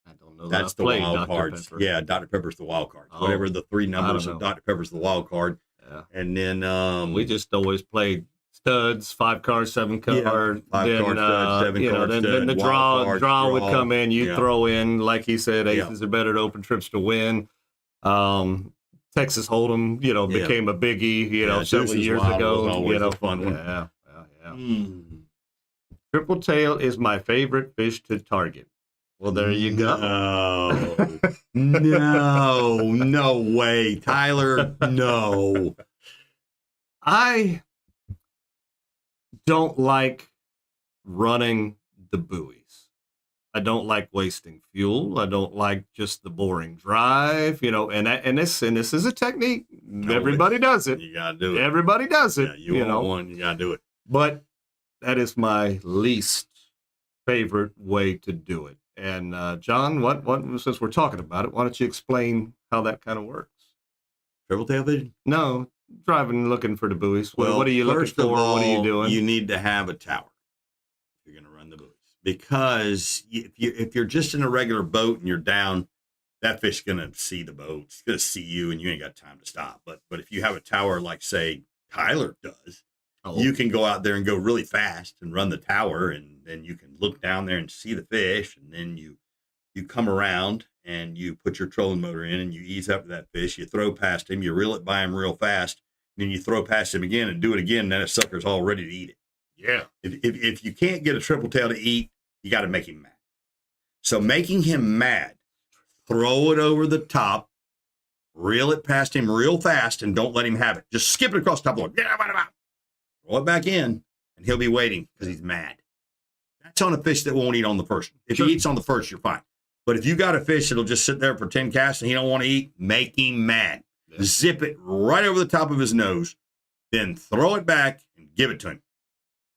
I don't know. That's the wild cards. Pepper. Yeah, Dr. Pepper's the wild cards. Oh, Whatever the three numbers know. of Dr. Pepper's the wild card. Yeah. And then We just always played studs, 5 cards, 7 card. Yeah, 5 card studs, 7 card then stud, the wild cards, draw would come in. You Yeah. throw in, like he said, aces are better at open trips to win. Texas Hold'em, Yeah. became a biggie, Yeah, several Deuces years Wild ago. was always a fun one. Yeah. Mm. Tripletail is my favorite fish to target. Well, there you go. No way. Tyler, no. I don't like running the buoys. I don't like wasting fuel. I don't like just the boring drive, and this is a technique. Everybody does it. You gotta do it. Everybody does it. Yeah, you want one, you gotta do it. But that is my least favorite way to do it. And John, what since we're talking about it, why don't you explain how that kind of works? Triple tail vision? No, driving looking for the buoys. What are you looking first for? of all, What are you doing? You need to have a tower if you're going to run the buoys. Because if you're just in a regular boat and you're down, that fish is going to see the boat. It's going to see you, and you ain't got time to stop. But if you have a tower like, say, Tyler does, you can go out there and go really fast and run the tower, and then you can look down there and see the fish, and then you come around and you put your trolling motor in and you ease up to that fish. You throw past him, you reel it by him real fast, and then you throw past him again and do it again. And then that sucker's all ready to eat it. Yeah. If you can't get a triple tail to eat, you got to make him mad. So making him mad, throw it over the top, reel it past him real fast, and don't let him have it. Just skip it across the top of the board. Throw it back in, and he'll be waiting because he's mad. That's on a fish that won't eat on the first. If he eats on the first, you're fine. But if you got a fish that'll just sit there for 10 casts and he don't want to eat, make him mad. Yeah. Zip it right over the top of his nose, then throw it back and give it to him.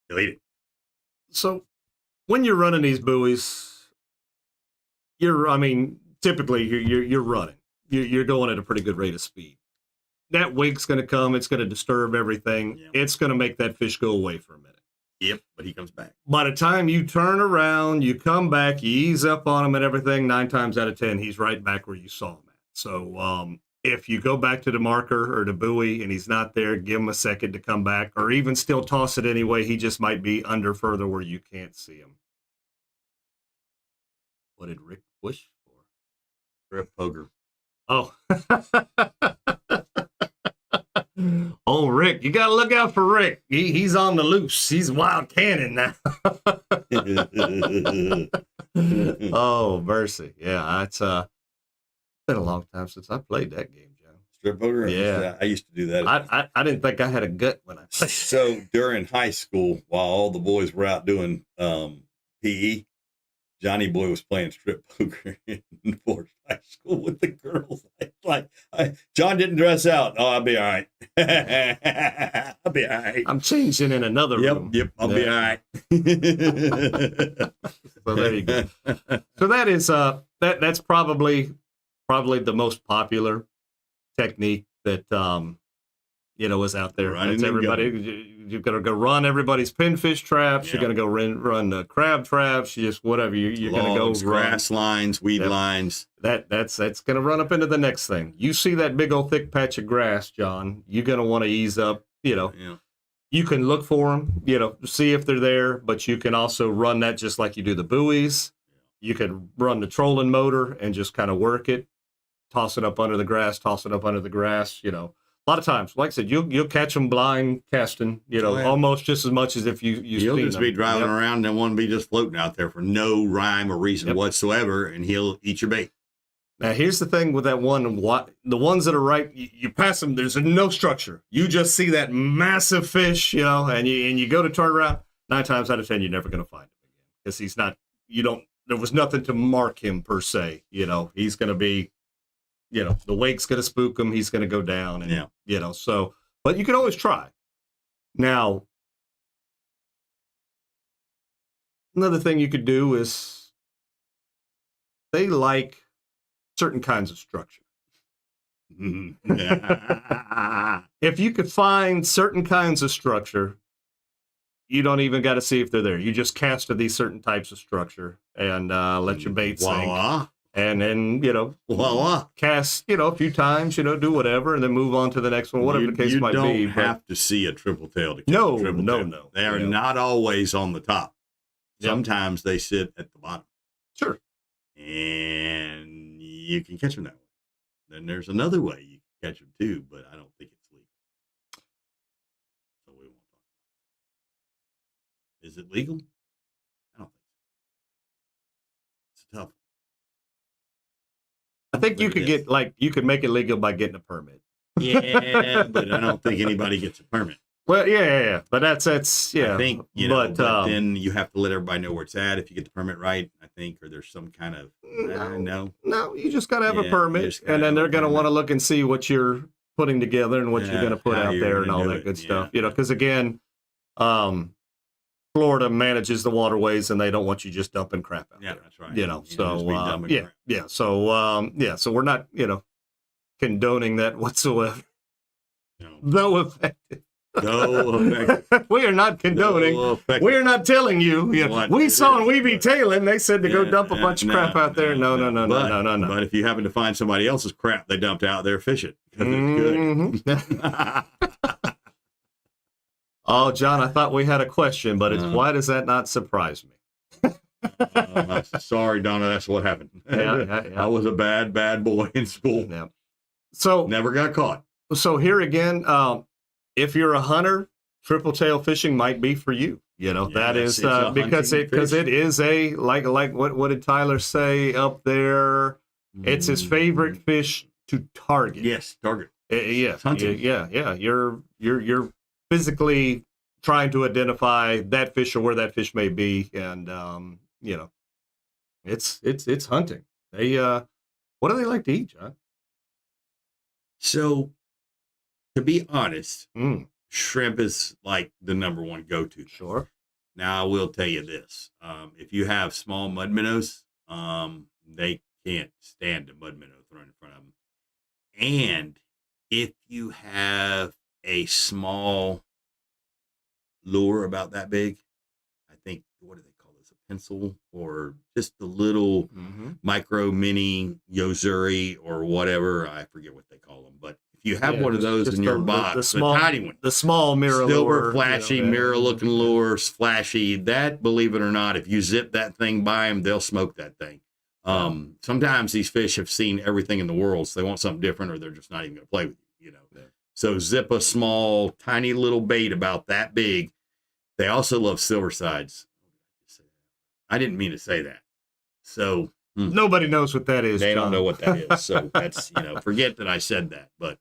He'll eat it. So when you're running these buoys, typically you're running. You're going at a pretty good rate of speed. That wake's going to come. It's going to disturb everything. Yeah. It's going to make that fish go away for a minute. Yep, but he comes back. By the time you turn around, you come back, you ease up on him and everything, 9 times out of 10, he's right back where you saw him at. So if you go back to the marker or the buoy and he's not there, give him a second to come back, or even still toss it anyway. He just might be under further where you can't see him. What did Rick push for? Strip poker. Oh. Oh, Rick, you got to look out for Rick. He's on the loose. He's wild cannon now. Oh, mercy. Yeah, it's been a long time since I played that game, John. Strip poker? Yeah. I used to do that. I didn't think I had a gut when I played. So during high school, while all the boys were out doing PE, Johnny Boy was playing strip poker in Fort High School with the girls. John didn't dress out. Oh, I'll be all right. I'll be all right. I'm changing in another room. Yep, I'll be all right. So there you go. So that is that's probably the most popular technique that is out there. That's everybody. You're gonna go run everybody's pinfish traps. Yep. You're gonna go run the crab traps. Just whatever you're gonna go run. Grass lines, weed lines. That's gonna run up into the next thing. You see that big old thick patch of grass, John. You're gonna want to ease up. Yeah. You can look for them. See if they're there, but you can also run that just like you do the buoys. You can run the trolling motor and just kind of work it, toss it up under the grass. A lot of times, like I said, you'll catch them blind casting, almost just as much as if you'll just be driving around and one be just floating out there for no rhyme or reason whatsoever, and he'll eat your bait. Now, here's the thing with that one. The ones that are right, you pass them, there's no structure. You just see that massive fish, and you go to turn around. 9 times out of 10, you're never going to find him again because he's not. there was nothing to mark him per se. He's going to be, the wake's going to spook him. He's going to go down, and so. But you can always try. Now, another thing you could do is they like certain kinds of structure. If you could find certain kinds of structure, you don't even got to see if they're there. You just cast to these certain types of structure and let your bait sink. And then, cast, a few times, do whatever, and then move on to the next one, whatever the case might be. You don't have to see a triple tail to catch no, a triple tail. No. They are not always on the top. Sometimes they sit at the bottom. Sure. And you can catch them that way. Then there's another way you can catch them too, but I don't think it's legal. So we won't talk about it. Is it legal? I don't think so. It's tough. I think you could you could make it legal by getting a permit. Yeah, but I don't think anybody gets a permit. Well, yeah. But that's yeah. I think, but then you have to let everybody know where it's at if you get the permit right, I think, or there's some kind of, no, you just got to have a permit, and then they're going to want to look and see what you're putting together and what you're going to put out there and all that good stuff. Because again, Florida manages the waterways, and they don't want you just dumping crap out there. Yeah, that's right. So we're not, condoning that whatsoever. No effective. We are not condoning. We are not telling you. We saw in We Be Tailing, they said to go dump a bunch of crap out there. No. But if you happen to find somebody else's crap they dumped out there, fish it. Because it's good. Oh, John, I thought we had a question, but why does that not surprise me? Sorry, Donna, that's what happened. Yeah. I was a bad boy in school. Yeah. So never got caught. So here again, if you're a hunter, triple tail fishing might be for you. That is because it is a like what did Tyler say up there? It's his favorite fish to target. Yes, target. Yes, hunting. Yeah. You're physically trying to identify that fish or where that fish may be, and it's hunting. They what do they like to eat, John? So, to be honest, shrimp is like the number one go-to. Sure. Now, I will tell you this. If you have small mud minnows, they can't stand a mud minnow thrown in front of them. And if you have a small lure about that big, I think, what do they call this? A pencil or just a little micro mini Yozuri or whatever. I forget what they call them. But if you have one of those in your box, the tiny one, the small mirror silver lure, flashy mirror looking lures, flashy, that, believe it or not, if you zip that thing by them, they'll smoke that thing. Sometimes these fish have seen everything in the world, so they want something different, or they're just not even going to play with you, So zip a small, tiny little bait about that big. They also love silver sides. I didn't mean to say that. So nobody knows what that is. They John. don't know what that is. So that's, forget that I said that. But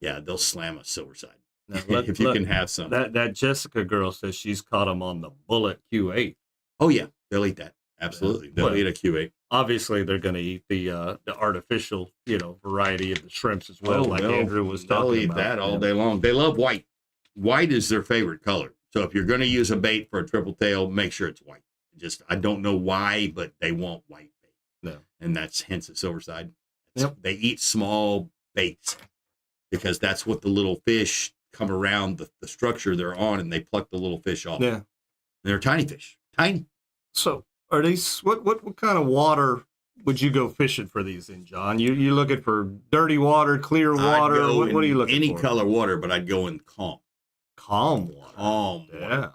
yeah, they'll slam a silver side if you can have some. That Jessica girl says she's caught them on the Bullet Q8. Oh yeah, they'll eat that. Absolutely, they'll eat a Q8. Obviously, they're going to eat the artificial, variety of the shrimps as well. Andrew was talking about. They'll eat that all day long. They love white. White is their favorite color. So if you're going to use a bait for a triple tail, make sure it's white. I don't know why, but they want white bait. No. And that's hence the silver side. Yep. They eat small baits because that's what the little fish come around the structure they're on, and they pluck the little fish off. Yeah. They're tiny fish. Tiny. So are these, what kind of water would you go fishing for these in, John? You looking for dirty water, clear water? What are you looking for? Any color water, but I'd go in calm. Calm water. Calm water. Yeah.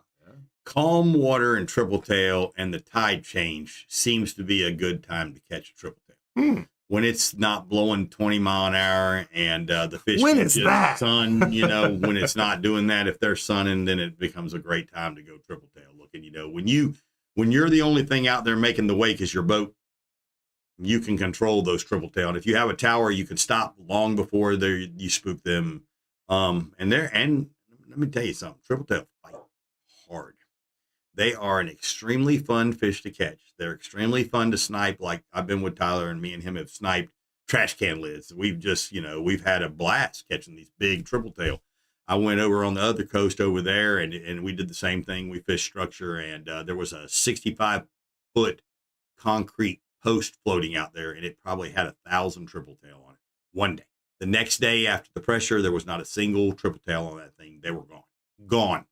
Calm water and triple tail, and the tide change seems to be a good time to catch a triple tail. When it's not blowing 20 mile an hour and the fish when is that? Sun, when it's not doing that, if they're sunning, then it becomes a great time to go triple tail looking. When you're the only thing out there making the wake is your boat, you can control those triple tail. And if you have a tower, you can stop long before you spook them. And let me tell you something, triple tail fight hard. They are an extremely fun fish to catch. They're extremely fun to snipe. Like I've been with Tyler, and me and him have sniped trash can lids. We've just, we've had a blast catching these big triple tail. I went over on the other coast over there, and we did the same thing. We fished structure, and there was a 65-foot concrete post floating out there, and it probably had 1,000 triple tail on it one day. The next day after the pressure, there was not a single triple tail on that thing. They were gone.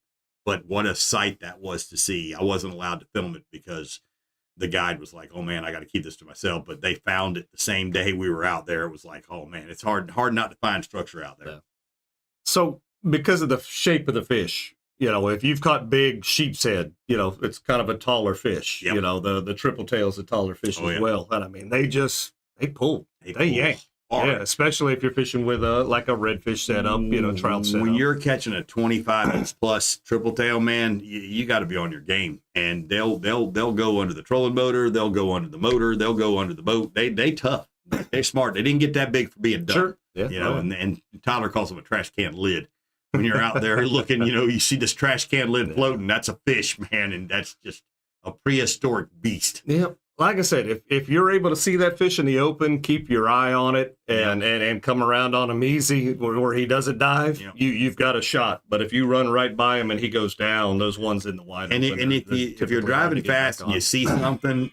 But what a sight that was to see. I wasn't allowed to film it because the guide was like, oh man, I got to keep this to myself. But they found it the same day we were out there. It was like, oh man, it's hard not to find structure out there. Yeah. So because of the shape of the fish, if you've caught big sheep's head, it's kind of a taller fish. Yep. The triple tail is a taller fish as well. And I mean, they pull. They pull yank. hard. Yeah, especially if you're fishing with like a redfish setup, trout setup. When you're catching a 25-inch plus triple tail, man, you got to be on your game. And they'll go under the trolling motor, they'll go under the motor, they'll go under the boat. They tough. They're smart. They didn't get that big for being dumb. Sure. Yeah. And Tyler calls them a trash can lid. When you're out there looking, you see this trash can lid floating. That's a fish, man, and that's just a prehistoric beast. Yep. Like I said, if you're able to see that fish in the open, keep your eye on it and come around on him easy where he doesn't dive, you've got a shot. But if you run right by him and he goes down, those ones in the wide open. And if you're driving fast and you see something,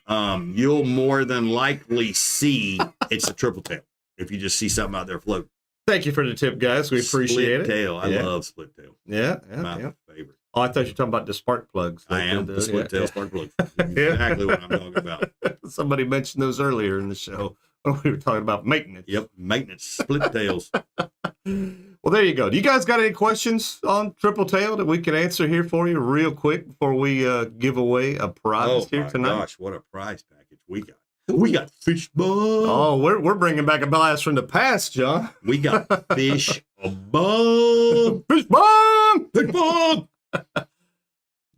you'll more than likely see it's a triple tail if you just see something out there floating. Thank you for the tip, guys. We appreciate it. Split tail. I love split tail. Yeah. My favorite. Oh, I thought you were talking about the spark plugs. I am the split tail spark plugs. Exactly what I'm talking about. Somebody mentioned those earlier in the show when we were talking about maintenance. Yep, maintenance, split tails. Well, there you go. Do you guys got any questions on triple tail that we can answer here for you real quick before we give away a prize here tonight? Oh, my gosh, what a prize package we got. We got fish bomb. Oh, we're bringing back a blast from the past, John. We got fish bomb. Fish bomb. Fish bomb.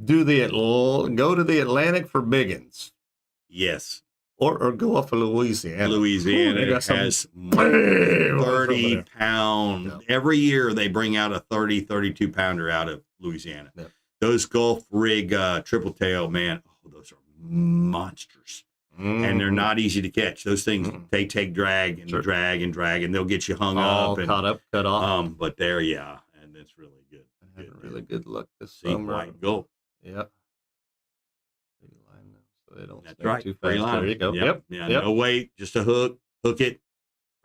Go to the Atlantic for biggins. Yes. Or go off of Louisiana. Louisiana has 30 pound. Yep. Every year they bring out a 32 pounder out of Louisiana. Yep. Those Gulf rig triple tail, man, those are monsters. And they're not easy to catch. Those things, they take drag and drag and drag, and they'll get you hung up and caught up, cut off. But and it's really good. I had really good luck this See, summer. White Gulf. Yep. So they don't That's right. Too fast. There you go. Yep. No weight, just a hook it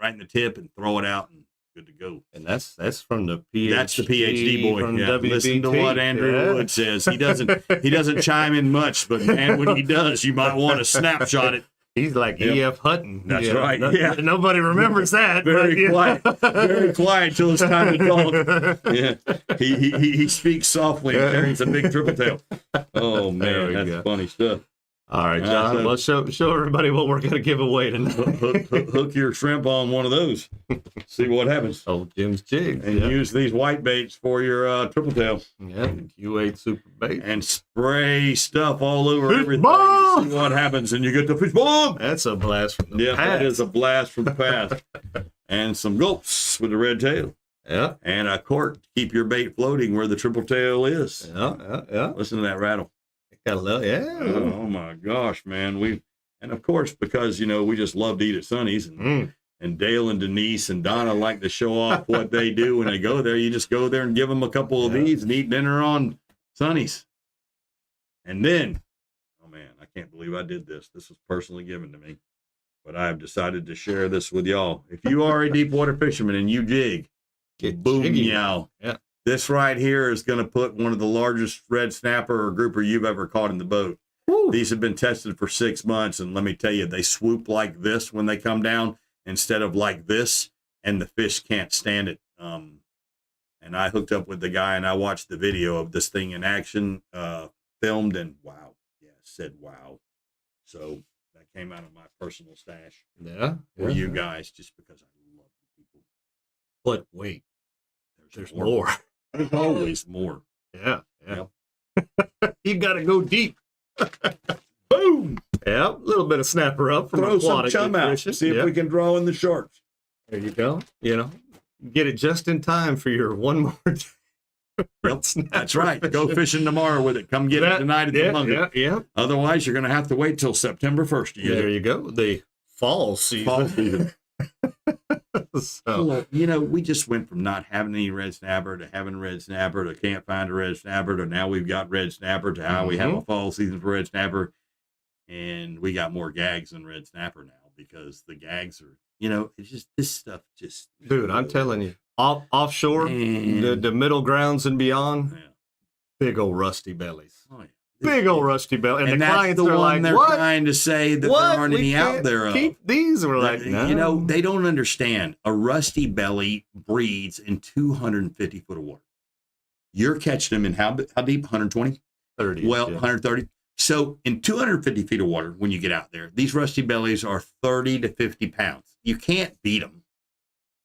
right in the tip and throw it out and good to go. And that's from the PhD. That's the PhD boy. From WBT. Listen to what Andrew Wood says. He doesn't chime in much, but man, when he does, you might want to snapshot it. He's like E.F. Hutton. That's right. Nobody remembers that. Very quiet. Very quiet till it's time to talk. Yeah. He speaks softly and carries a big triple tail. Oh man, that's funny stuff. All right, John. Let's show everybody what we're going to give away tonight. Hook your shrimp on one of those. See what happens. Oh, Jim's Jigs. And use these white baits for your triple tail. Yeah, Q8 super bait. And spray stuff all over everything. And see what happens, and you get the fish bomb. That's a blast from the past. Yeah, that is a blast from the past. And some gulps with the red tail. Yeah. And a cork to keep your bait floating where the triple tail is. Yeah. Listen to that rattle. Got a little, Oh my gosh, man. And of course, because we just love to eat at Sonny's, and Dale and Denise and Donna like to show off what they do when they go there. You just go there and give them a couple of these and eat dinner on Sonny's. And then, oh man, I can't believe I did this. This was personally given to me, but I have decided to share this with y'all. If you are a deep water fisherman and you jig, boom, yow. Yeah. This right here is going to put one of the largest red snapper or grouper you've ever caught in the boat. Woo. These have been tested for 6 months, and let me tell you, they swoop like this when they come down instead of like this, and the fish can't stand it. And I hooked up with the guy, and I watched the video of this thing in action, filmed, and wow. Yeah, said wow. So that came out of my personal stash for you guys, just because I love you people. But wait, there's more. There's always more. Yeah. You got to go deep. Boom. Yeah, a little bit of snapper up from Throw Aquatic some chum out. Nutrition. See if we can draw in the sharks. There you go. Get it just in time for your one more day. Yep, that's right. Go fishing tomorrow with it. Come get it tonight at the Munger. Yeah. Otherwise, you're going to have to wait till September 1st to get There it. you go. The fall season. Fall season. So, Well, you know, we just went from not having any red snapper to having red snapper to can't find a red snapper to now we've got red snapper to how we have a fall season for red snapper. And we got more gags than red snapper now because the gags are, you know, it's just this stuff just. dude, I'm telling you, offshore, Man. the middle grounds and beyond, Yeah. big old rusty bellies. Oh, yeah. Big old rusty belly. And the that's clients the are one like, they're what? trying to say that What? there aren't We any out can't there. keep these. We're like, no. You know, they don't understand. A rusty belly breeds in 250 foot of water. You're catching them in how deep? 120? 30. Well, yeah. 130. So in 250 feet of water, when you get out there, these rusty bellies are 30 to 50 pounds. You can't beat them.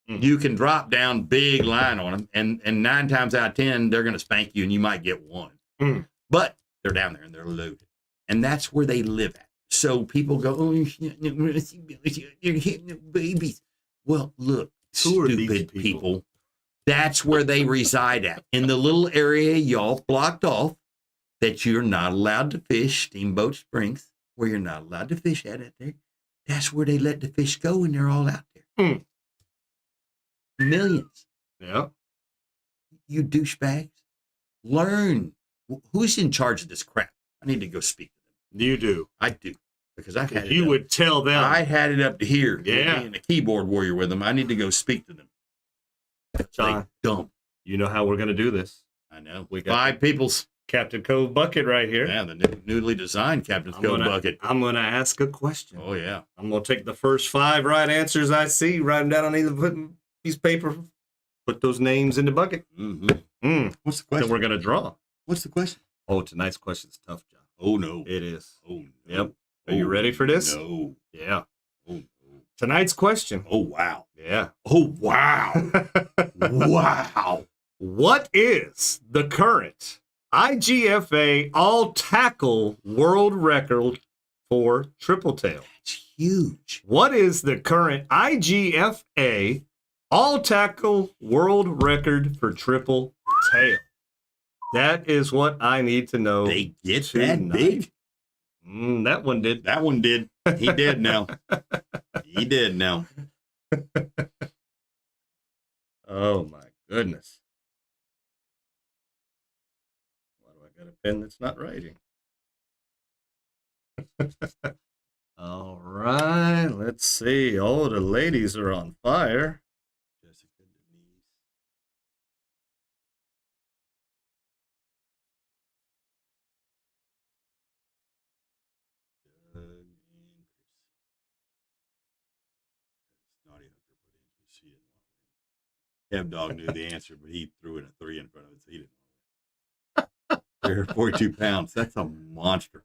You can drop down big line on them, and 9 times out of 10, they're going to spank you, and you might get one. But they're down there, and they're loaded. And that's where they live at. So people go, oh, you're hitting the babies. Well, look, Who are these stupid people? people. That's where they reside at. In the little area y'all blocked off that you're not allowed to fish, Steamboat Springs, where you're not allowed to fish at it there. That's where they let the fish go, and they're all out there. Millions. Yeah. You douchebags. Learn. Who's in charge of this crap? I need to go speak to them. You do. I do. Because I've had it. You up. would tell them. I had it up to here. Yeah. Being a keyboard warrior with them. I need to go speak to them. John, Dumb. you know how we're going to do this. I know. We got 5 people's. Captain Cove bucket right here. Yeah, the newly designed Captain's Cove bucket. I'm going to ask a question. Oh, yeah. I'm going to take the first 5 right answers I see, write them down on either piece of paper, put those names in the bucket. What's the question? Then we're going to draw. What's the question? Oh, tonight's question's tough, John. Oh, no. It is. Oh, no. Yep. Are you ready for this? No. Yeah. Oh, no. Tonight's question. Oh, wow. Yeah. Oh, wow. Wow. What is the current IGFA all-tackle world record for tripletail? It's huge. What is the current IGFA all-tackle world record for triple tail? That is what I need to know. They get tonight. that big? That one did. That one did. He did now. He did now. Oh, my goodness. Why do I got a pen that's not writing? All right, let's see. Oh, the ladies are on fire. Jessica Denise. Doug and Chris. Naughty Hooker put in because she didn't want to win. Kev Dog knew the answer, but he threw in a 3 in front of it, so he didn't want to win. They're 42 pounds. That's a monster.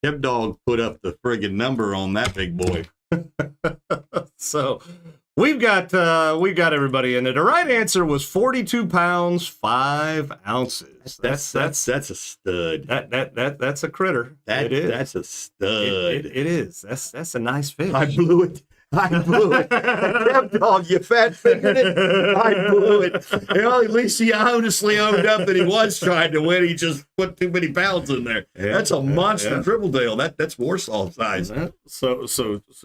Kev Dog put up the friggin' number on that big boy. So we've got everybody in it. The right answer was 42 pounds 5 ounces. That's a stud. that's a critter. It is. That's a stud. It is. That's a nice fish. I blew it. I blew it. Kev Dog, you fat fingered it. I blew it. Well, at least he honestly owned up that he was trying to win. He just put too many pounds in there. Yeah, That's a monster triple tail. That's Warsaw size. So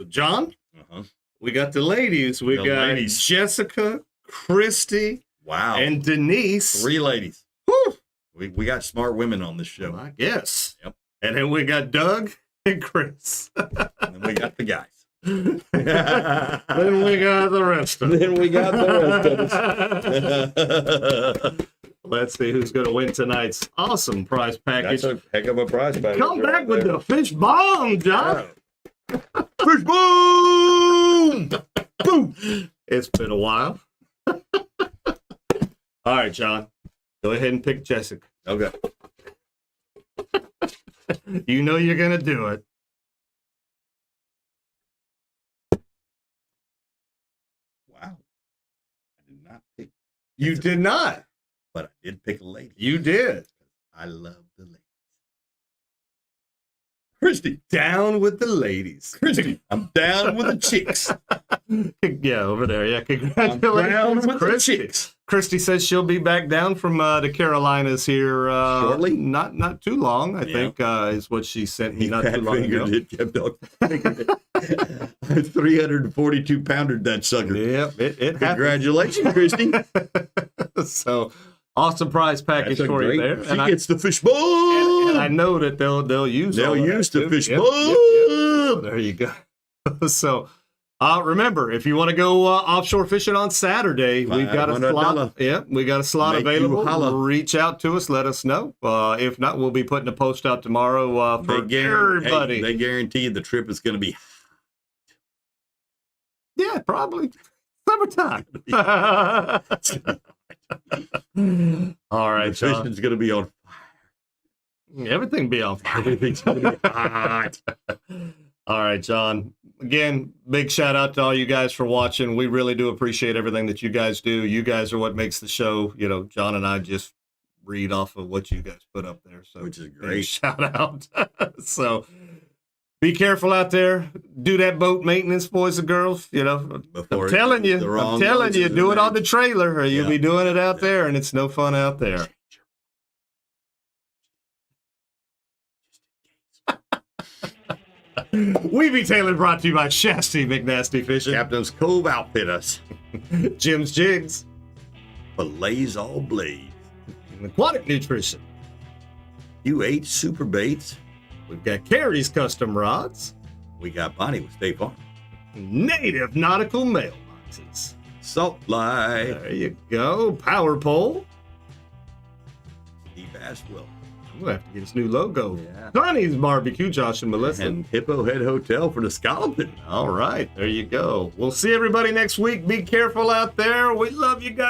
John, Uh-huh. we got the ladies. We The got ladies. Jessica, Christy, Wow. and Denise. 3 ladies. Whew. We got smart women on this show. I guess. Yep. And then we got Doug and Chris. And then we got the guys. Then we got the rest of them. Then we got the rest of us. Let's see who's going to win tonight's awesome prize package. That's a heck of a prize package. Come back with the fish bomb, John. Fish boom! Boom. It's been a while. All right, John. Go ahead and pick Jessica. Okay. You know you're going to do it. Wow. I did not pick, You did not. but I did pick a lady. You did. I love the ladies. Christy. Down with the ladies. Christy. I'm down with the chicks. Yeah, over there. Yeah, I'm down congratulations, with the Christy. chicks. Christy says she'll be back down from the Carolinas here Shortly? Not too long, I think, is what she sent me not too long ago. Kept on fingered it. 342-pounder that sucker. Yep, it happened. Congratulations, Christy. So awesome prize package for you there. She gets the fish bowl. And I know that they'll use They'll all of use that the too. fish Yep, bowl. So there you go. So remember, if you want to go offshore fishing on Saturday, we've got a slot. Yeah, we got a slot Make you available. holla. Reach out to us. Let us know. If not, we'll be putting a post out tomorrow for everybody. Hey, they guarantee the trip is going to be. Yeah, probably summertime. All right, The John. fishing's going to be on Everything be on fire. Everything's going to be hot. All right, John. Again, big shout out to all you guys for watching. We really do appreciate everything that you guys do. You guys are what makes the show. You know, John and I just read off of what you guys put up there. So Which is big great. shout out. So be careful out there. Do that boat maintenance, boys and girls. You know, Before I'm telling you, the wrong do noises it are on the trailer, or you'll Yeah. be doing it out there, and it's no fun out there. We Be Tailored, brought to you by Shasty McNasty Fishing, Captain's Cove outfit us. Jim's Jigs, Filletzall Blades. and Aquatic Nutrition. UH Super Baits. We've got Karrie's Custom Rods, We got Bonnie with State Farm. Native Nautical Mailboxes. Salt Fly. There you go. Power Pole. Steve Ashwell. We'll have to get his new logo. Yeah. Sonny's Barbecue, Josh and Melissa. And Hippo Head Hotel for the scalloping. All right, there you go. We'll see everybody next week. Be careful out there. We love you guys.